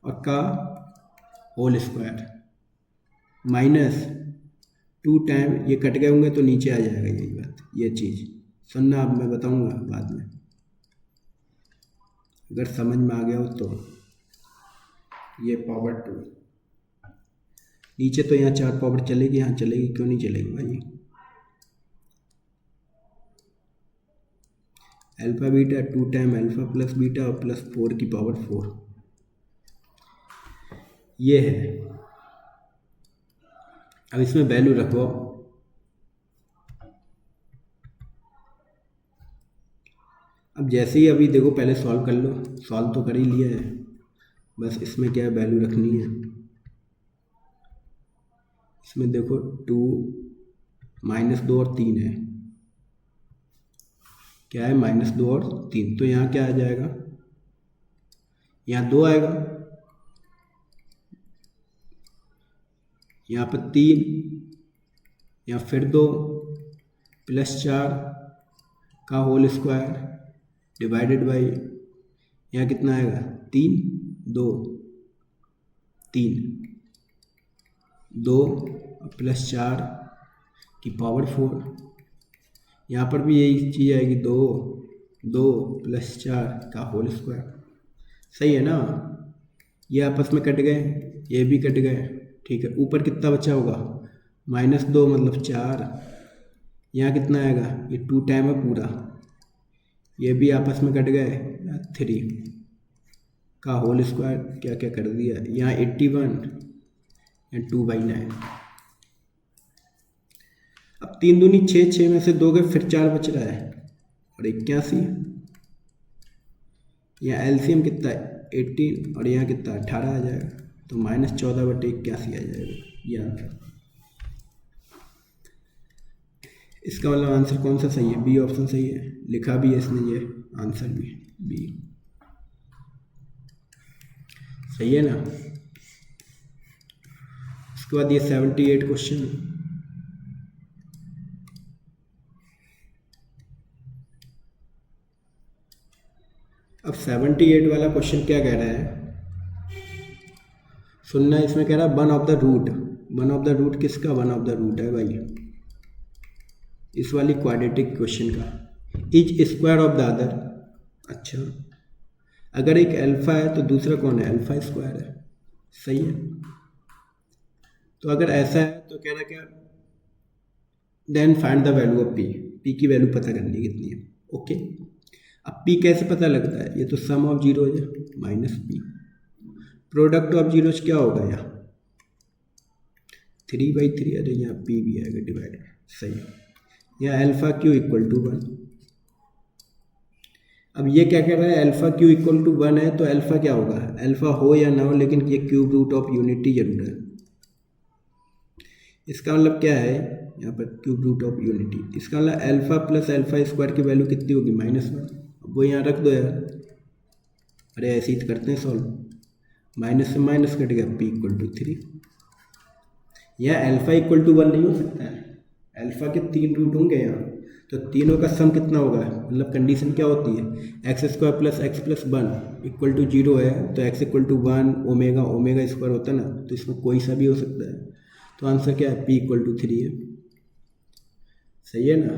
और का होल स्क्वायर -2 टाइम, ये कट गए होंगे तो नीचे आ जाएगा, यही बात, ये चीज़ सुनना, अब मैं बताऊंगा बाद में, अगर समझ में आ गया हो तो। ये पावर 2 नीचे तो यहाँ 4 पावर चलेगी, यहाँ चलेगी, क्यों नहीं चलेगी भाई। Alpha beta 2 time alpha plus beta और +4⁴ ये है। अब इसमें वैल्यू रखो, अब जैसे ही अभी देखो, पहले सॉल्व कर लो, सॉल्व तो कर ही लिया है, बस इसमें क्या है वैल्यू रखनी है। इसमें देखो 2 -2 और 3 है, क्या है -2 और 3, तो यहाँ क्या आ जाएगा, यहाँ 2 आएगा, यहाँ पर 3, यहाँ फिर 2 +4 का होल स्क्वायर डिवाइडेड बाई, यहाँ कितना आएगा 3 2 3 2 +4 की पावर 4, यहाँ पर भी यही चीज़ आएगी 2 2 +4 का होल स्क्वायर। सही है ना, ये आपस में कट गए, ये भी कट गए, ठीक है। ऊपर कितना बचा होगा -2 मतलब 4, यहाँ कितना आएगा, ये 2 टाइम है पूरा, ये भी आपस में कट गए, 3 का होल स्क्वायर, क्या क्या कर दिया, यहाँ 81 या 2/9। अब 3 दूनी 6, 6 में से 2 गए, फिर 4 बच रहा है और 81, यहाँ एलसीएम कितना है 18 और यहाँ कितना 18 आ जाएगा, तो -14/81 आ जाएगा ये आंसर। इसका मतलब आंसर कौन सा सही है? बी ऑप्शन सही है, लिखा भी है इसने, ये आंसर भी बी सही है ना। उसके बाद ये 78 क्वेश्चन, अब 78 वाला क्वेश्चन क्या कह रहा है, सुनना। इसमें कह रहा है one of the root, one of the root किसका? वन ऑफ द रूट है भाई इस वाली क्वाड्रेटिक क्वेश्चन का, is square of the other. अच्छा, अगर एक अल्फा है तो दूसरा कौन है? अल्फा स्क्वायर है, सही है। तो अगर ऐसा है तो कह रहा क्या, then find the value of P, P की वैल्यू पता करनी है कितनी है। ओके, अब पी कैसे पता लगता है? ये तो सम ऑफ जीरो है minus P, product of zeros क्या होगा यहाँ? 3/3, अरे यहाँ पी भी आएगा डिवाइड, सही है। यहाँ अल्फा क्यू इक्वल टू 1। अब ये क्या कह रहा है, अल्फा क्यू इक्वल टू 1 है तो अल्फा क्या होगा? अल्फा हो या ना हो, लेकिन ये क्यूब रूट ऑफ यूनिटी जरूर है। इसका मतलब क्या है, यहाँ पर क्यूब रूट ऑफ यूनिटी, इसका मतलब अल्फा प्लस अल्फा स्क्वायर की वैल्यू कितनी होगी? -1। अब वो यहाँ रख दो यार, अरे ऐसे ही तो करते हैं सॉल्व, माइनस से माइनस कट गया, पी इक्वल टू 3। यहाँ अल्फा इक्वल टू 1 नहीं हो सकता है, अल्फा के 3 रूट होंगे यहाँ, तो तीनों का सम कितना होगा? मतलब कंडीशन क्या होती है, X square plus X plus 1 equal to 0 है, तो X equal to 1 omega, omega square होता है ना, तो इसमें कोई सा भी हो सकता है। तो आंसर क्या है? पी इक्वल टू 3 है, सही है ना।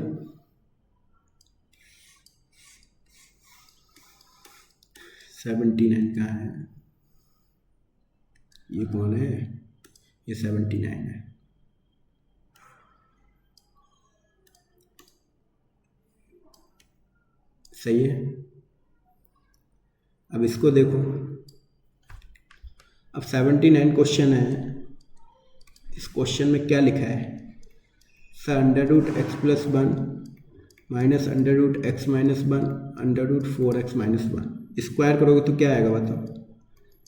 सेवेंटी 79 कहाँ है? ये कौन है? ये 79 है। सही है। अब इसको देखो, अब 79 क्वेश्चन है, इस क्वेश्चन में क्या लिखा है, under root X plus 1 minus under root X minus 1 under root 4x minus 1, square करोगे तो क्या आएगा बताओ?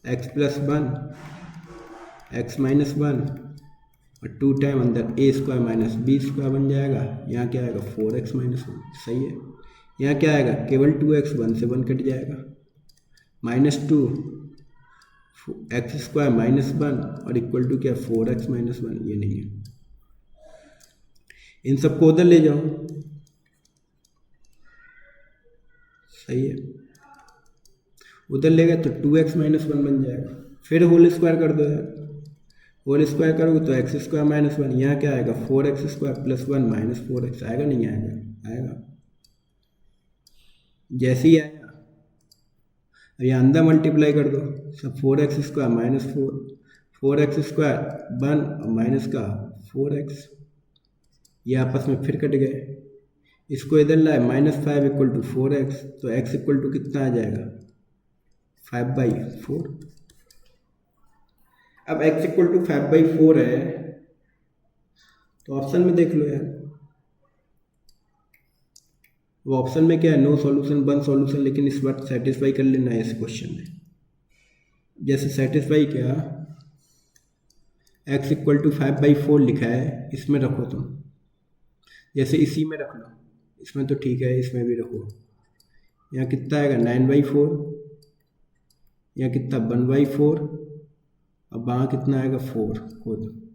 एक्स प्लस 1 एक्स माइनस 1 और 2 टाइम अंदर ए स्क्वायर माइनस बी स्क्वायर बन जाएगा, यहाँ क्या आएगा? 4x माइनस 1, सही है। यहाँ क्या आएगा? केवल 2x, 1 से 1 कट जाएगा, -2 एक्स स्क्वायर माइनस 1 और इक्वल टू क्या? 4x माइनस 1, ये नहीं है। इन सबको उधर ले जाओ, सही है, उधर ले गए तो 2x माइनस 1 बन जाएगा, फिर होल स्क्वायर कर दो यार, होल स्क्वायर करोगे तो एक्स स्क्वायर माइनस 1, यहाँ क्या आएगा? 4x square plus 1 minus 4x, आएगा नहीं आएगा? आएगा। जैसे ही आया, अब यहाँ अंदर मल्टीप्लाई कर दो, सब 4x square minus 4x square 1 और माइनस का 4x, ये आपस में फिर कट गए, इसको इधर लाए, -5 इक्वल टू 4x, तो x इक्वल टू कितना आ जाएगा? 5/4। अब x इक्वल टू 5/4 है, तो ऑप्शन में देख लो यार, वो ऑप्शन में क्या है? नो सॉल्यूशन, 1 सॉल्यूशन, लेकिन इस बार सेटिस्फाई कर लेना है इस क्वेश्चन में। जैसे सेटिस्फाई किया, x इक्वल टू 5/4 लिखा है, इसमें रखो तुम, जैसे इसी में रख लो, इसमें तो ठीक है, इसमें भी रखो। यहाँ कितना आएगा? 9/4, यहाँ कितना? 1/4, अब वहाँ कितना आएगा? 4 खुद,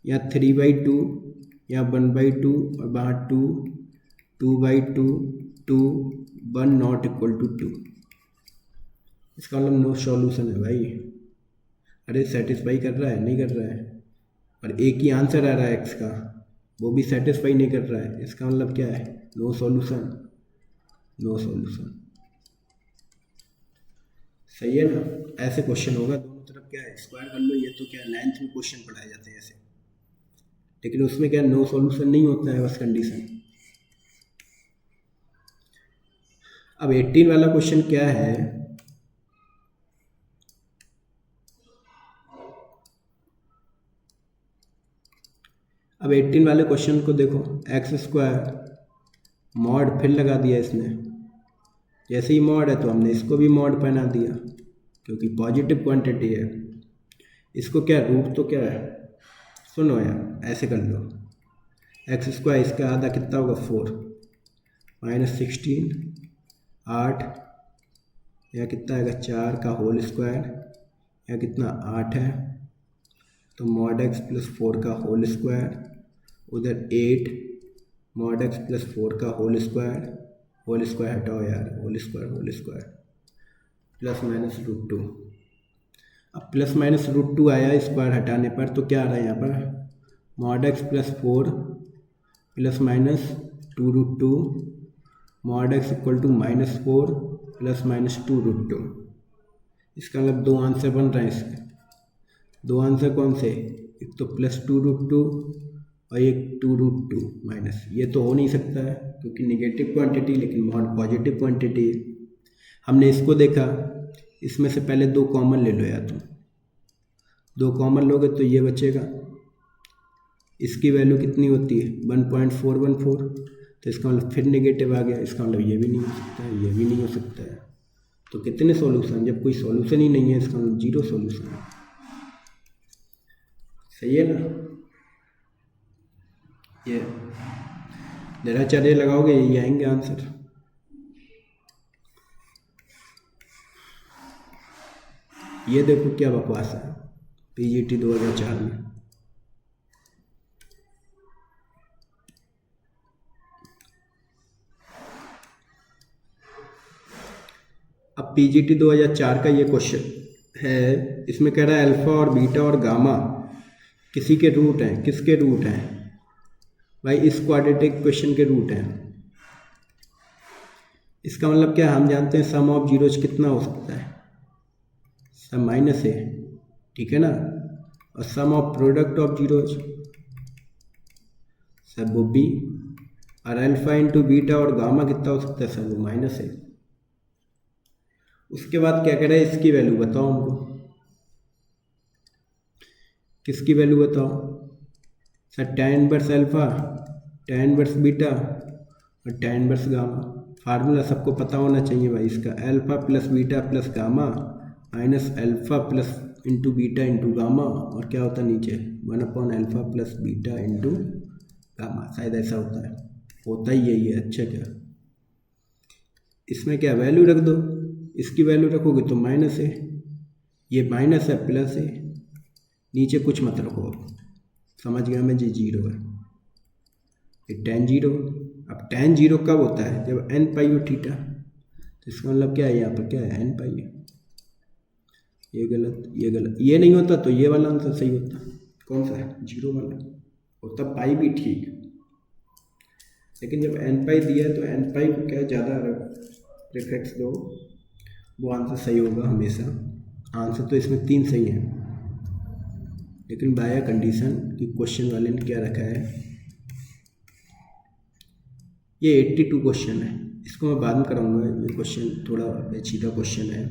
यहाँ 3/2, यहाँ 1/2 और वहाँ 2/2, 2 1 नॉट इक्वल टू 2, इसका मतलब नो सॉल्यूशन है भाई। अरे सेटिस्फाई कर रहा है? नहीं कर रहा है, और एक ही आंसर आ रहा है x का, वो भी सेटिस्फाई नहीं कर रहा है, इसका मतलब क्या है? नो सॉल्यूशन, नो सॉल्यूशन, सही है ना। ऐसे क्वेश्चन होगा, दोनों तरफ क्या है? स्क्वायर कर लो, ये तो क्या 9th में क्वेश्चन पढ़ाए जाते हैं ऐसे, लेकिन उसमें क्या नो सॉल्यूशन नहीं होता है, बस कंडीशन। अब 18 वाला क्वेश्चन क्या है, अब 18 वाले क्वेश्चन को देखो, एक्स स्क्वायर मॉड फिर लगा दिया इसने, जैसे ही मॉड है तो हमने इसको भी मॉड पहना दिया, क्योंकि पॉजिटिव क्वांटिटी है। इसको क्या रूट तो क्या है, सुनो यार ऐसे कर लो, एक्स स्क्वायर इसका आधा कितना होगा 4 -16 8 या कितना आएगा 4 का होल स्क्वायर या कितना 8 है तो मॉड एक्स प्लस 4 का होल स्क्वायर उधर 8 मॉड एक्स प्लस 4 का होल स्क्वायर हटाओ यार होल स्क्वायर प्लस माइनस √2। अब प्लस माइनस √2 आया स्क्वायर हटाने पर तो क्या आ रहा है यहाँ पर mod X plus 4 plus minus 2√2 mod X equal to -4 plus minus 2√2। इसका मतलब दो आंसर बन रहे हैं इसके। दो आंसर कौन से एक तो प्लस 2√2 और एक 2√2 माइनस। ये तो हो नहीं सकता है क्योंकि निगेटिव क्वांटिटी लेकिन मॉड पॉजिटिव क्वांटिटी है। हमने इसको देखा इसमें से पहले दो कॉमन ले लो यार तुम। दो कॉमन लोगे तो ये बचेगा इसकी वैल्यू कितनी होती है 1.414 तो इसका मतलब फिर नेगेटिव आ गया। इसका मतलब ये भी नहीं हो सकता है ये भी नहीं हो सकता है। तो कितने सॉल्यूशन जब कोई सॉल्यूशन ही नहीं है इसका मतलब 0 सॉल्यूशन है। सही है ना। ये निराचार्य लगाओगे यही आएंगे आंसर। ये देखो क्या बकवास है पीजीटी 2004 में। अब पीजीटी 2004 का ये क्वेश्चन है। इसमें कह रहा है अल्फा और बीटा और गामा किसी के रूट हैं। किसके रूट हैं भाई इस क्वाड्रेटिक क्वेश्चन के रूट हैं। इसका मतलब क्या हम जानते हैं सम ऑफ जीरोज कितना हो सकता है सम -a ठीक है ना। और सम ऑफ प्रोडक्ट ऑफ जीरोज सब वो b और अल्फा इंटू बीटा और गामा कितना हो सकता है सब वो -a। उसके बाद क्या कह रहे हैं इसकी वैल्यू बताओ हमको। किसकी वैल्यू बताओ sir tan inverse alpha tan inverse beta और tan इनवर्स गामा। फार्मूला सबको पता होना चाहिए भाई इसका alpha plus beta plus gamma minus alpha plus into beta into gamma और क्या होता है नीचे 1/अल्फा प्लस बीटा इंटू गामा। शायद ऐसा होता ही यही है। अच्छा क्या इसमें क्या वैल्यू रख दो। इसकी वैल्यू रखोगे तो -a ये माइनस है प्लस है नीचे कुछ मत रखो। समझ गया मैं जी 0 है ये tan 0। अब tan 0 कब होता है जब n पाई हो थीटा। तो इसका मतलब क्या है यहाँ पर क्या है n पाई है। ये गलत ये नहीं होता तो ये वाला आंसर सही होता। कौन सा है 0 वाला होता पाई भी ठीक लेकिन जब n पाई दिया है तो n पाई को क्या ज़्यादा प्रेफिक्स दो वो आंसर सही होगा हमेशा। आंसर तो इसमें 3 सही है लेकिन बाय कंडीशन कि क्वेश्चन वाले ने क्या रखा है। ये 82 क्वेश्चन है इसको मैं बाद में कराऊंगा। ये क्वेश्चन थोड़ा पेचीदा क्वेश्चन है।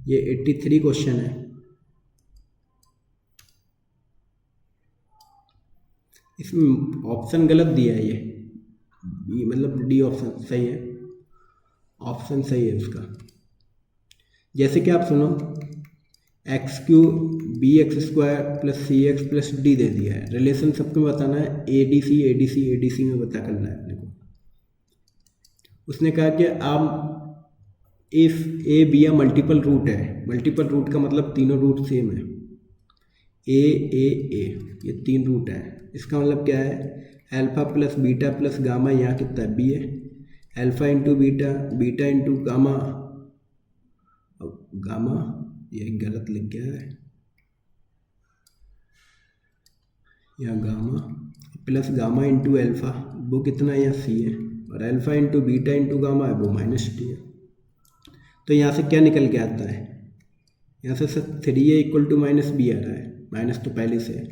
ये 83 क्वेश्चन है। इसमें ऑप्शन गलत दिया है ये मतलब डी ऑप्शन सही है। ऑप्शन सही है उसका। जैसे कि आप सुनो x³ bx² plus cx plus d दे दिया है। रिलेशन सबको बताना है ADC में पता करना है अपने को। उसने कहा कि आप इफ ए बी या मल्टीपल रूट है। मल्टीपल रूट का मतलब तीनों रूट सेम है ए ये 3 रूट है। इसका मतलब क्या है alpha plus beta plus gamma यहाँ कितना बी है alpha into beta into gamma. Gamma ये गलत लिख गया है यहाँ gamma plus gamma into alpha वो कितना यहाँ सी है और alpha into beta into gamma है वो -t है। तो यहाँ से क्या निकल के आता है यहाँ से sir 3a equal to -b आ रहा है। माइनस तो पहले से है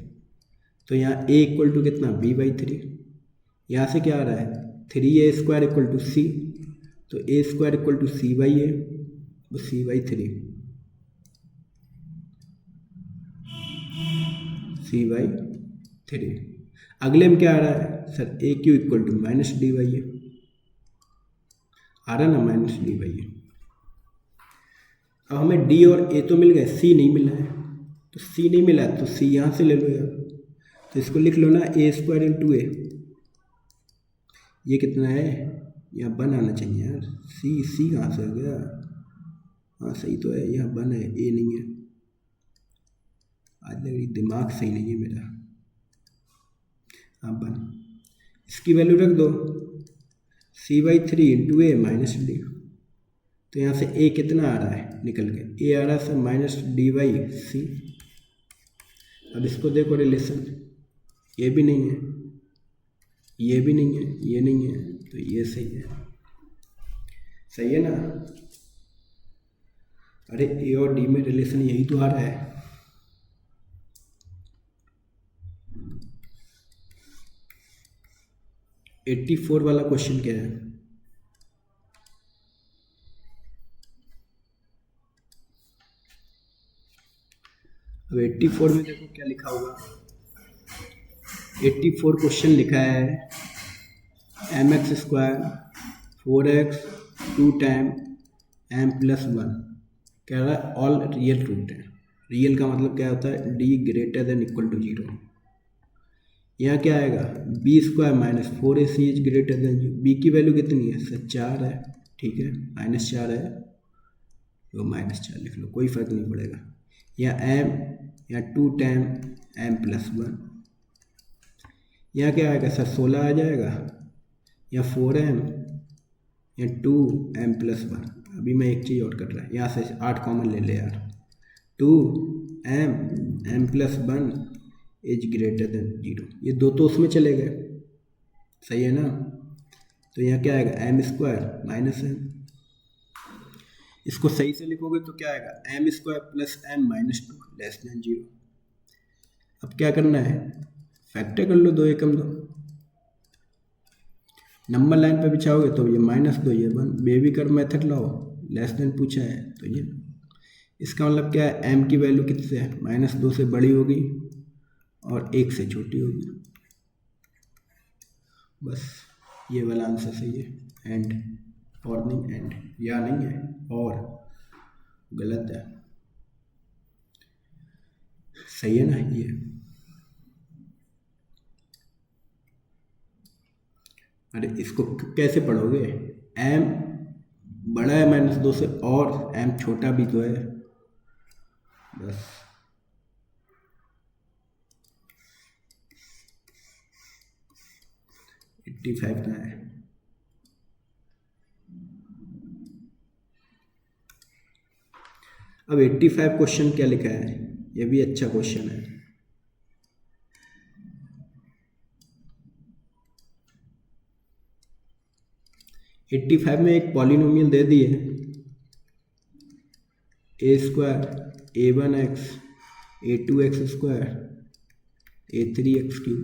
तो यहाँ a इक्वल टू कितना b/3। यहाँ से क्या आ रहा है 3a² इक्वल टू c तो a² इक्वल टू c/a वो c/3। अगले में क्या आ रहा है sir AQ equal to -d/a आ रहा ना -d/a। अब हमें D और A तो मिल गए C नहीं मिला है तो C नहीं मिला है तो C यहाँ से ले लो यार। तो इसको लिख लो ना ए स्क्वायर इंटू ए, ये कितना है, यहाँ वन आना चाहिए यार, सी कहाँ से आ गया, हाँ सही तो है, यहाँ वन है, ए नहीं है, आज लग रही दिमाग सही नहीं है मेरा, हाँ वन, इसकी वैल्यू रख दो c/3 इंटू ए माइनस डी, तो यहाँ से ए कितना आ रहा है निकल के, ए आ रहा है सर माइनस dy/c। अब इसको देखो रिलेशन, ये भी नहीं है, ये भी नहीं है, ये नहीं है, तो ये सही है, सही है ना। अरे ए और डी में रिलेशन यही तो आ रहा है। अब 84 वाला क्वेश्चन क्या है, अब 84 में देखो क्या लिखा होगा, 84 क्वेश्चन लिखा है mx² 4x 2 टाइम m+1, कह रहा है ऑल रियल रूट है, रियल का मतलब क्या होता है, d greater than equal to 0। यहाँ क्या आएगा b² minus 4ac is greater than 0, b की वैल्यू कितनी है सर 4 है, ठीक है, -4 है, तो -4 लिख लो, कोई फर्क नहीं पड़ेगा। या m या 2 टाइम m+1, यहाँ क्या आएगा सर 16 आ जाएगा, या 4m या 2m+1। अभी मैं एक चीज़ और कर रहा है, यहाँ से 8 कॉमन ले ले यार, 2m m+1 is greater than 0, ये दो तो उसमें चले गए, सही है ना। तो यहाँ क्या आएगा m² माइनस m, इसको सही से लिखोगे तो क्या आएगा m² plus m minus 2 less than 0। अब क्या करना है, फैक्टर कर लो, 2 एकम 2, नंबर लाइन पे बिछाओगे तो ये -2 ये 1, बेबी कर मेथड लाओ, लेस देन पूछा है तो ये, इसका मतलब क्या है m की वैल्यू कितने है -2 से बड़ी होगी और 1 से छोटी होगी, बस ये वाला आंसर सही है। एंड और नहीं, एंड या नहीं है, और गलत है, सही है ना ये। अरे इसको कैसे पढ़ोगे, m बड़ा है -2 से और m छोटा भी तो है, बस। अब 85 का है, अब 85 क्वेश्चन क्या लिखा है, ये भी अच्छा क्वेश्चन है। एट्टी 85 में एक पॉलिनोमियल दे दिए, a² a1x a2x² a3x3,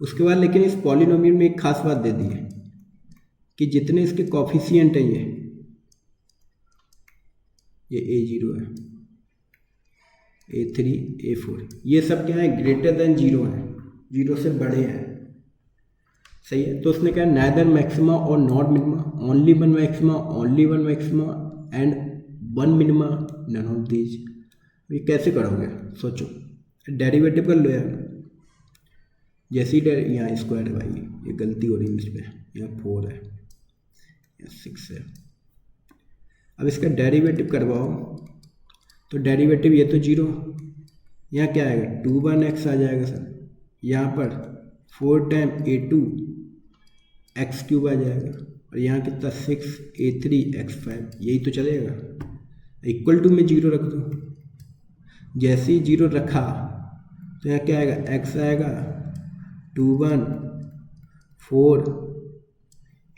उसके बाद लेकिन इस पॉलिनोमियल में एक खास बात दे दी है कि जितने इसके कॉफिशिएंट हैं ये a0 है, a3 a4, ये सब क्या है ग्रेटर देन 0 है, 0 से बड़े हैं, सही है। तो उसने कहा नाइदर मैक्सिमा और not minima, only one maxima only one maxima and one minima none of these. ये कैसे करोगे सोचो, डेरिवेटिव कर लो यार, जैसे ही यहाँ स्क्वायर है भाई, ये गलती हो रही है मुझ पर, यहाँ 4 है यहाँ 6 है। अब इसका डेरिवेटिव करवाओ तो डेरिवेटिव ये तो 0, यहाँ क्या आएगा 2(1x) आ जाएगा सर, यहाँ पर 4 टाइम a2 x³ आ जाएगा, और यहाँ कितना 6 a3 x5, यही तो चलेगा। इक्वल टू में 0 रख दो, जैसे ही 0 रखा तो यहाँ क्या आएगा x आएगा 2(1 4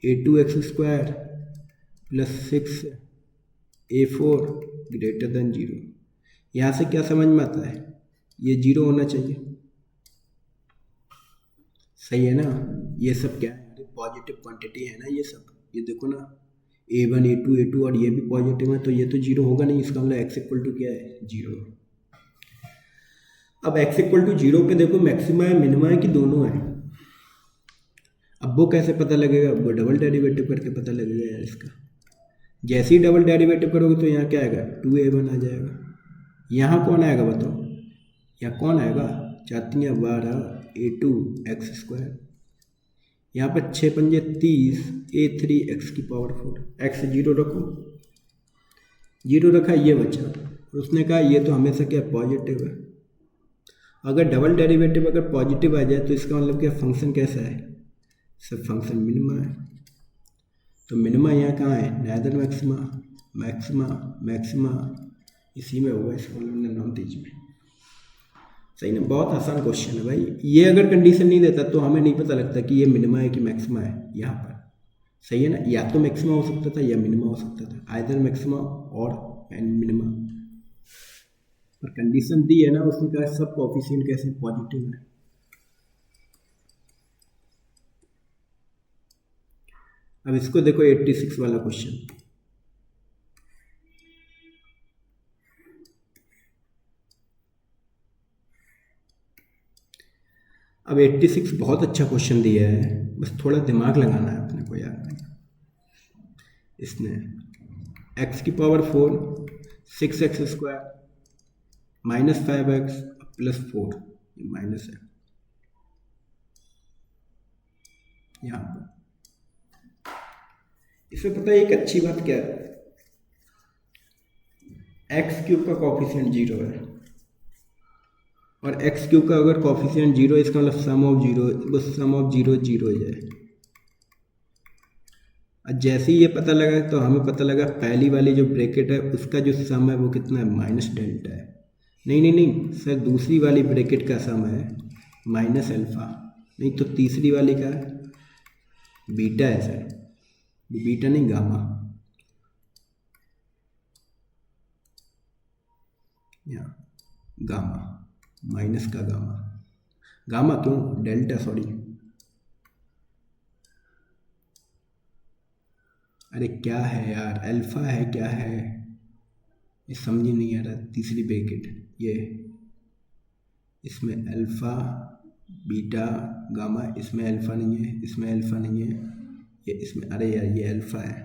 a2x² plus 6 a4 greater than 0। यहाँ से क्या समझ में आता है, ये 0 होना चाहिए, सही है ना। ये सब क्या है, पॉजिटिव क्वांटिटी है ना ये सब, ये देखो ना a1 a2 a2 और ये भी पॉजिटिव है, तो ये तो 0 होगा नहीं, इसका मतलब x इक्वल टू क्या है 0। अब x इक्वल टू 0 पे देखो मैक्सिमा है मिनिमा है कि दोनों है, अब वो कैसे पता लगेगा, वो डबल डेरिवेटिव करके पता लगेगा यार इसका। जैसे ही डबल डेरिवेटिव करोगे तो यहाँ क्या आएगा 2a1 आ जाएगा, यहाँ कौन आएगा बताओ, यहाँ कौन आएगा 4 × 12 A2 x स्क्वायर, यहाँ पर 6 × 5 = 30 A3 x⁴ x 0 रखो, 0 रखा, ये बचा। उसने कहा ये तो हमेशा क्या पॉजिटिव है। अगर डबल डेरिवेटिव अगर पॉजिटिव आ जाए तो इसका मतलब क्या फंक्शन कैसा है, सब फंक्शन मिनिमा है। तो मिनिमा यहाँ कहाँ है, नाइदर मैक्सिमा, मैक्सिमा मैक्सिमा इसी में होगा, इस कॉलम में नाम दीजिए। सही ना, बहुत आसान क्वेश्चन है भाई। ये अगर कंडीशन नहीं देता तो हमें नहीं पता लगता कि ये मिनिमा है कि मैक्सिमा है यहाँ पर। सही है ना, या तो मैक्सिमा हो सकता था या मिनिमा हो सकता था, आइदर मैक्सिमा और मिनिमा। और कंडीशन दी है ना, उसने कहा सब कोएफिशिएंट कैसे पॉजिटिव है। अब इसको देखो 86 वाला क्वेश्चन। अब 86 बहुत अच्छा क्वेश्चन दिया है, बस थोड़ा दिमाग लगाना है अपने को यार। इसने x⁴ 6x² -5x + 4 माइनस है यहाँ पर। इसमें पता है एक अच्छी बात क्या है, x³ का कोएफिशिएंट 0 है और x³ का अगर कोएफिशिएंट 0 है इसका मतलब सम ऑफ 0, बस सम ऑफ 0 0 हो जाए। और जैसे ही ये पता लगा तो हमें पता लगा पहली वाली जो ब्रैकेट है उसका जो सम है वो कितना है, -δ है। नहीं नहीं नहीं सर, दूसरी वाली ब्रैकेट का सम है -α, नहीं तो तीसरी वाली का बीटा है सर, बीटा नहीं गामा। यहाँ गामा माइनस का गामा, गामा क्यों, डेल्टा सॉरी। अरे क्या है यार, अल्फा है क्या है, ये समझ नहीं आ रहा। तीसरी ब्रैकेट ये, इसमें अल्फा बीटा गामा, इसमें अल्फा नहीं है, इसमें अल्फा नहीं है, ये इसमें, अरे यार ये अल्फा है।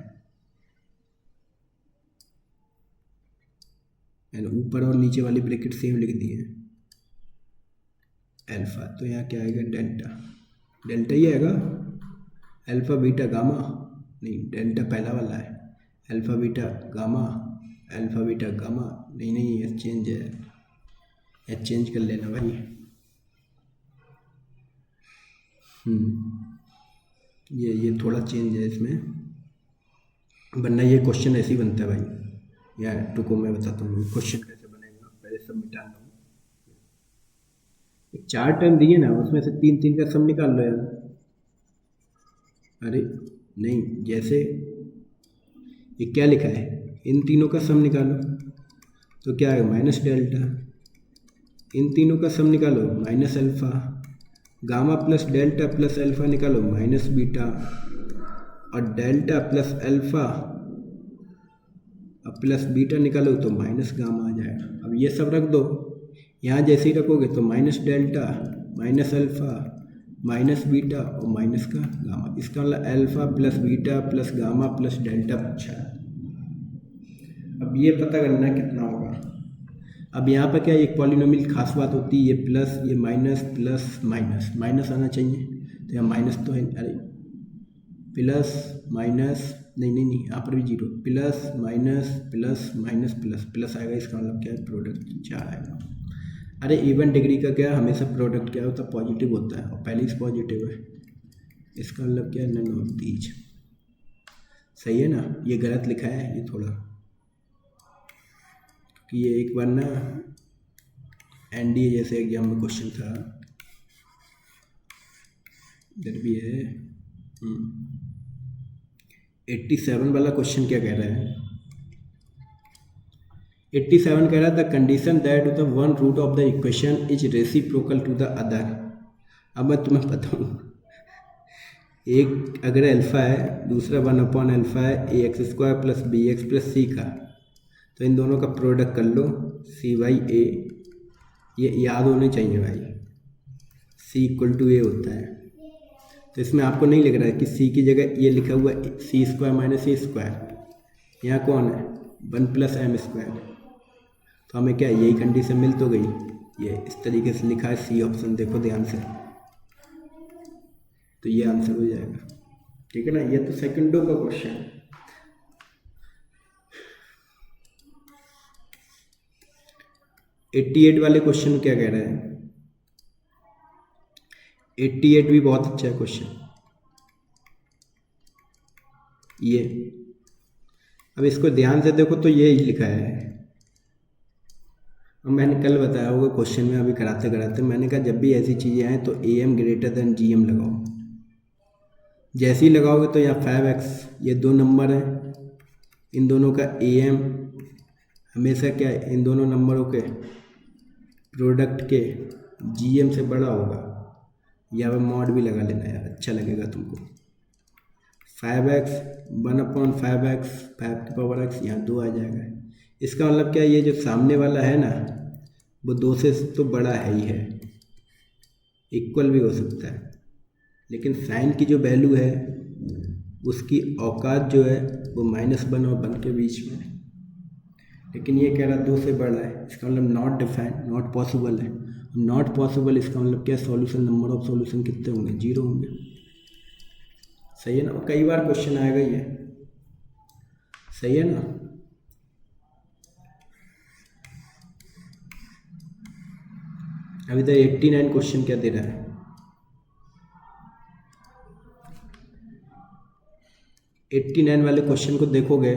मैंने ऊपर और नीचे वाली ब्रैकेट सेम लिख दी है, अल्फा। तो यहाँ क्या आएगा, डेल्टा, डेल्टा ही आएगा। अल्फा बीटा गामा नहीं, डेल्टा पहला वाला है, alpha beta gamma, alpha beta gamma. नहीं नहीं ये चेंज है, ये चेंज कर लेना भाई। ये थोड़ा चेंज है इसमें, वरना ये क्वेश्चन ऐसे ही बनता है भाई। यार रुको मैं बताता हूँ क्वेश्चन कैसे बनेगा, पहले सब मिटा लो। 4 टर्म दिए ना, उसमें से 3 3 का सम निकाल लो यार। अरे नहीं, जैसे ये क्या लिखा है, इन तीनों का सम निकालो तो क्या है, -δ। इन तीनों का सम निकालो -α, gamma plus delta plus alpha निकालो -β, और डेल्टा प्लस अल्फा अब प्लस बीटा निकालो तो माइनस गामा आ जाएगा। अब ये सब रख दो, यहाँ जैसे ही रखोगे तो -δ -अल्फा -β और माइनस का गामा। इसका मतलब alpha plus beta plus gamma plus delta पूछा है। अब ये पता करना कितना होगा। अब यहाँ पर क्या एक पॉलिनोमियल खास बात होती है, ये प्लस ये माइनस प्लस माइनस, माइनस आना चाहिए, तो यहाँ माइनस तो है, अरे प्लस माइनस नहीं नहीं नहीं, यहाँ पर भी 0, plus minus plus minus plus plus आएगा। इसका मतलब क्या है, प्रोडक्ट 4 आएगा। अरे इवन डिग्री का क्या हमेशा प्रोडक्ट क्या होता है, पॉजिटिव होता है, और पहले से पॉजिटिव है, इसका मतलब क्या है, नन ऑफ दीज। सही है ना, ये गलत लिखा है ये थोड़ा, कि ये एक बार ना एनडीए जैसे एग्जाम में क्वेश्चन था, इधर भी है। 87 वाला क्वेश्चन क्या कह रहा है, 87 कह रहा था condition that the one root of the equation is reciprocal to the other. अब मैं तुम्हें बताऊँ, एक अगर अल्फ़ा है, दूसरा 1/α है ax² + bx + c का, तो इन दोनों का प्रोडक्ट कर लो c/a। ये याद होने चाहिए भाई, c = a होता है। तो इसमें आपको नहीं लग रहा है कि c की जगह ये लिखा हुआ c² - a², यहाँ कौन है 1 + m²। तो हमें क्या यही कंडीशन मिल तो गई, ये इस तरीके से लिखा है, सी ऑप्शन देखो ध्यान से, तो ये आंसर हो जाएगा। ठीक है ना, ये तो सेकंडों का क्वेश्चन है। 88 वाले क्वेश्चन क्या कह रहे हैं? 88 भी बहुत अच्छा है क्वेश्चन ये। अब इसको ध्यान से देखो तो ये ही लिखा है, और मैंने कल बताया होगा क्वेश्चन में, अभी कराते कराते मैंने कहा जब भी ऐसी चीज़ें आए तो A M greater than G M लगाओ। जैसे ही लगाओगे तो यहाँ 5x, ये दो नंबर है, इन दोनों का ए एम हमेशा क्या है, इन दोनों नंबरों के प्रोडक्ट के जी एम से बड़ा होगा। या वह मॉड भी लगा लेना यार, अच्छा लगेगा तुमको। 5x 1/5x 5 की पावर x, यहाँ 2 आ जाएगा। इसका मतलब क्या है, ये जो सामने वाला है ना वो 2 से तो बड़ा है ही है, इक्वल भी हो सकता है, लेकिन साइन की जो वैल्यू है उसकी औकात जो है वो -1 और 1 के बीच में है। लेकिन ये कह रहा 2 से बड़ा है, इसका मतलब नॉट डिफाइंड, नॉट पॉसिबल है। नॉट पॉसिबल इसका मतलब क्या, सॉल्यूशन, नंबर ऑफ सॉल्यूशन कितने होंगे, 0 होंगे। सही है ना, और कई बार क्वेश्चन आएगा ये, सही है ना। अभी तक 89 क्वेश्चन क्या दे रहा है, 89 वाले क्वेश्चन को देखोगे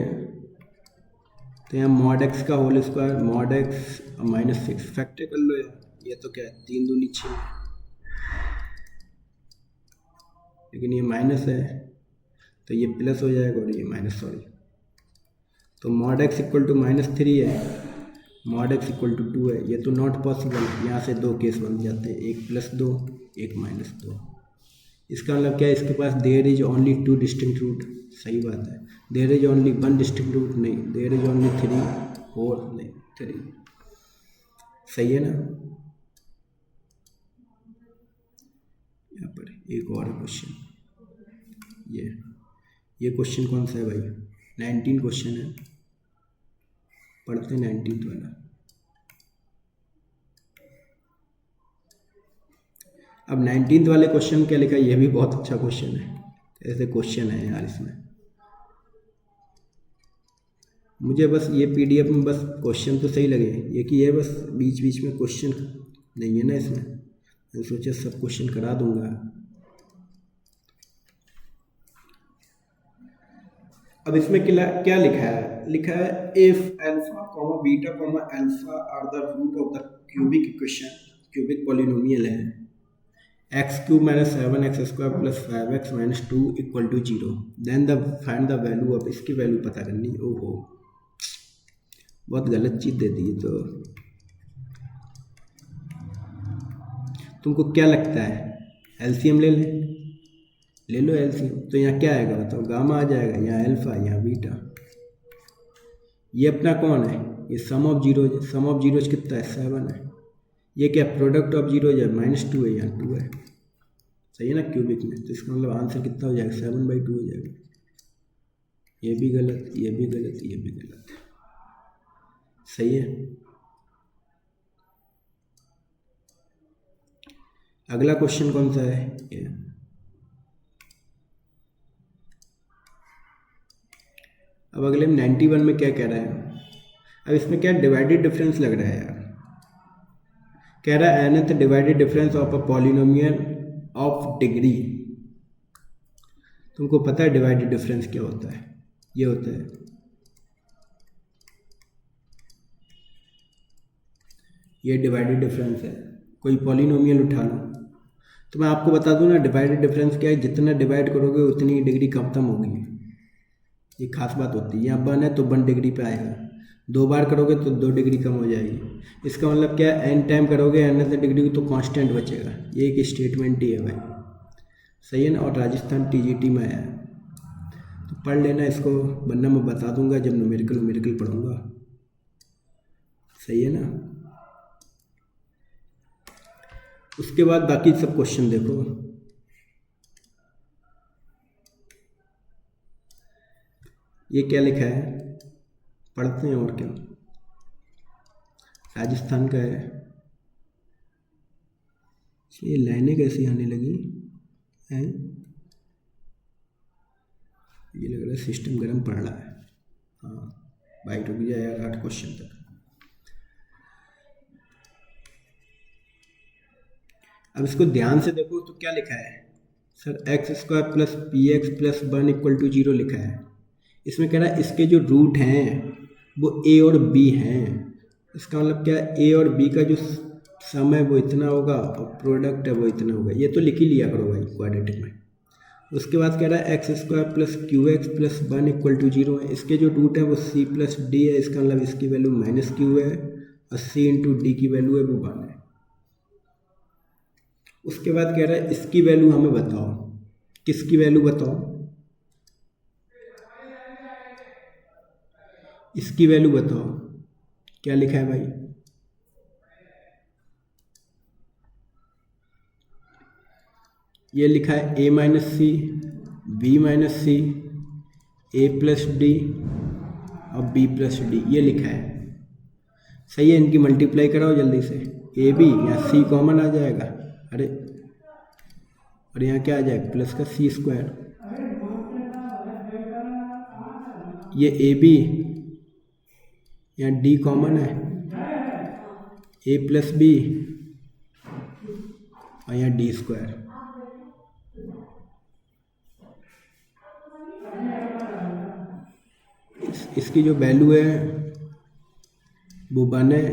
तो यहाँ मॉड एक्स का whole square, mod X -6 factor कर लो यार। ये तो क्या है, 3 दूनी 6, लेकिन ये माइनस है तो ये प्लस हो जाएगा, और ये माइनस, सॉरी। तो मॉड एक्स इक्वल टू -3 है, मॉड एक्स इक्वल टू 2 है, ये तो नॉट पॉसिबल। यहाँ से 2 केस बन जाते हैं, एक +2 एक -2। इसका मतलब क्या है, इसके पास there is only 2 distinct root, सही बात है। There is only 1 distinct root नहीं, देयर इज ओनली 3 4 नहीं 3, सही है ना। यहाँ पर एक और क्वेश्चन, ये क्वेश्चन कौन सा है भाई, 19 क्वेश्चन है, पढ़ते 19 वाला। अब 19 वाले क्वेश्चन क्या लिखा है, ये भी बहुत अच्छा क्वेश्चन है। ऐसे क्वेश्चन है यार इसमें, मुझे बस ये पीडीएफ में बस क्वेश्चन तो सही लगे, ये कि ये बस बीच बीच में क्वेश्चन नहीं है ना इसमें, मैं सोचा सब क्वेश्चन करा दूंगा। अब इसमें क्या लिखा है, लिखा है if alpha comma beta comma alpha are the root of the cubic equation, cubic polynomial है, x³ - 7x² + 5x - 2 = 0, then find the value of, इसकी वैल्यू पता करनी। ओहो, बहुत गलत चीज़ दे दी। तो तुमको क्या लगता है, एलसीएम ले लो एलसीएम, तो यहाँ क्या आएगा बताओ, गामा आ जाएगा, यहाँ अल्फा, यहाँ बीटा। ये अपना कौन है, ये sum of zeros, sum of zeros कितना है, 7 है। ये क्या प्रोडक्ट ऑफ जीरोज है, -2 है, यहाँ 2 है, सही है ना क्यूबिक में। तो इसका मतलब आंसर कितना हो जाएगा, 7/2 हो जाएगा। ये भी गलत, ये भी गलत, ये भी गलत, सही है। अगला क्वेश्चन कौन सा है, ये अब अगले में 91 में क्या कह रहा है। अब इसमें क्या डिवाइडेड डिफरेंस लग रहा है यार, कह रहा है nth divided difference of a polynomial of degree. तुमको पता है डिवाइडेड डिफरेंस क्या होता है, ये होता है, ये डिवाइडेड डिफरेंस है। कोई पॉलिनोमियल उठा लो, तो मैं आपको बता दूं ना डिवाइडेड डिफरेंस क्या है, जितना डिवाइड करोगे उतनी डिग्री कम होगी, ये खास बात होती है। यहाँ 1 है तो 1 डिग्री पे आएगा, 2 बार करोगे तो 2 डिग्री कम हो जाएगी। इसका मतलब क्या है, n टाइम करोगे nth डिग्री तो कांस्टेंट बचेगा, ये एक स्टेटमेंट ही है भाई, सही है ना। और राजस्थान टीजीटी में आया है, तो पढ़ लेना इसको, वरना मैं बता दूंगा जब न्यूमेरिकल पढ़ूंगा, सही है ना। उसके बाद बाकी सब क्वेश्चन देखो, ये क्या लिखा है, पढ़ते हैं और क्या, राजस्थान का है। ये लाइनें कैसी आने लगी हैं? ये लग रहा है सिस्टम गर्म पड़ रहा है। हाँ भाई रुक जाएगा 8 क्वेश्चन तक। अब इसको ध्यान से देखो तो क्या लिखा है sir, x² plus P X plus 1 equal to 0 लिखा है। इसमें कह रहा है इसके जो रूट हैं वो a और b हैं। इसका मतलब क्या है, a और b का जो सम है वो इतना होगा और प्रोडक्ट है वो इतना होगा। ये तो लिख ही लिया करो भाई क्वाड्रेटिक में। उसके बाद कह रहा है x² plus Q X plus 1 equal to 0 है। इसके जो रूट है वो c प्लस डी है। इसका मतलब इसकी वैल्यू माइनस क्यू है और c इंटू डी की वैल्यू है वो 1 है। उसके बाद कह रहा है इसकी वैल्यू हमें बताओ। किसकी वैल्यू बताओ? इसकी वैल्यू बताओ। क्या लिखा है भाई? ये लिखा है a minus C, b minus C, a plus D और b प्लस डी, ये लिखा है। सही है, इनकी मल्टीप्लाई कराओ जल्दी से। a b या c कॉमन आ जाएगा। अरे और यहाँ क्या आ जाएगा प्लस का c²। ये ए बी यहाँ डी कॉमन है, a प्लस बी और यहाँ d²। इसकी जो वैल्यू है वो 1 है।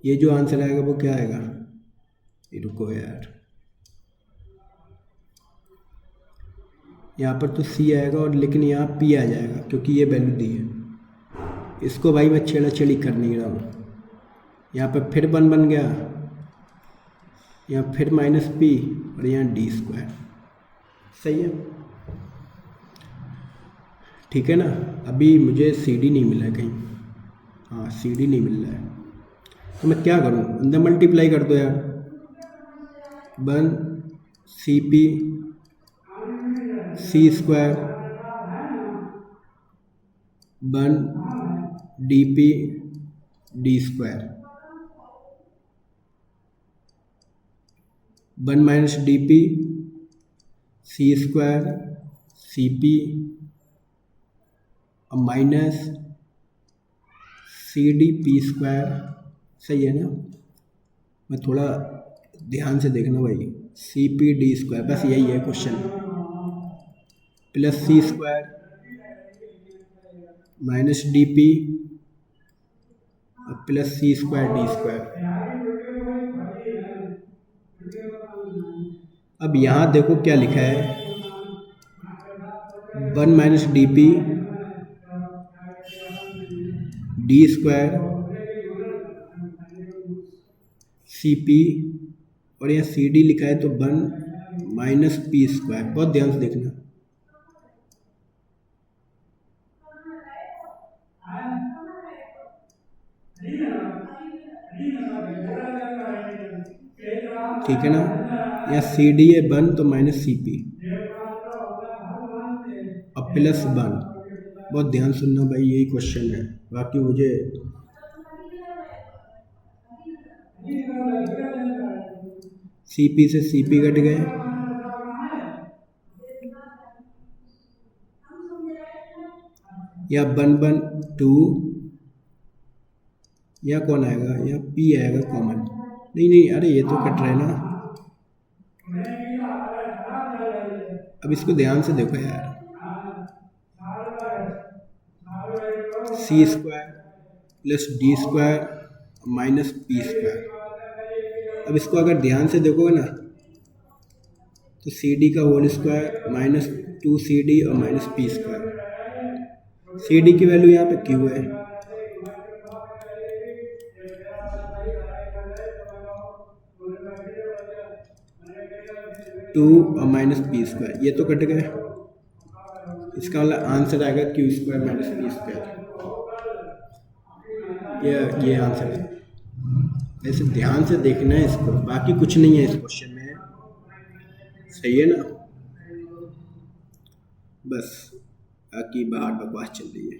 ये जो आंसर आएगा वो क्या आएगा? ये रुको यार, यहाँ पर तो c आएगा और लेकिन यहाँ p आ जाएगा क्योंकि ये वैल्यू दी है। इसको भाई मैं छेड़ा कर नहीं रहा हूँ। यहाँ पर फिर 1 बन गया, यहाँ फिर माइनस p और यहाँ d²। सही है, ठीक है ना। अभी मुझे CD नहीं मिला है कहीं। हाँ CD नहीं मिल रहा है तो मैं क्या करूँ? अंदर मल्टीप्लाई कर दो यार। 1 CP c² 1 DP d²। 1 minus DP c² CP और माइनस CDP²। सही है ना? मैं थोड़ा ध्यान से देखना भाई। CPD² बस यही है question. Plus c² minus DP और प्लस c² d²। अब यहाँ देखो क्या लिखा है, 1 माइनस DP d² CP और यहाँ CD लिखा है तो 1 माइनस p²। बहुत ध्यान से देखना। ठीक है ना? यहाँ CD है 1 तो माइनस CP और प्लस 1। बहुत ध्यान सुनना भाई, यही क्वेश्चन है। बाकी मुझे CP से CP कट गए, या 1 1 2, या कौन आएगा? या P आएगा कॉमन। नहीं अरे ये तो कट रहा है ना। अब इसको ध्यान से देखो यार, c² plus d² minus p²। अब इसको अगर ध्यान से देखोगे ना तो CD का होल स्क्वायर माइनस 2CD और माइनस p²। CD की वैल्यू यहाँ पे Q है, टू और माइनस p²। ये तो कट गए। इसका वाला आंसर आएगा Q² माइनस p²। ये आंसर है। ऐसे ध्यान से देखना है इसको, बाकी कुछ नहीं है इस क्वेश्चन में। सही है ना? बस बाकी बाहर बकवास चल रही है।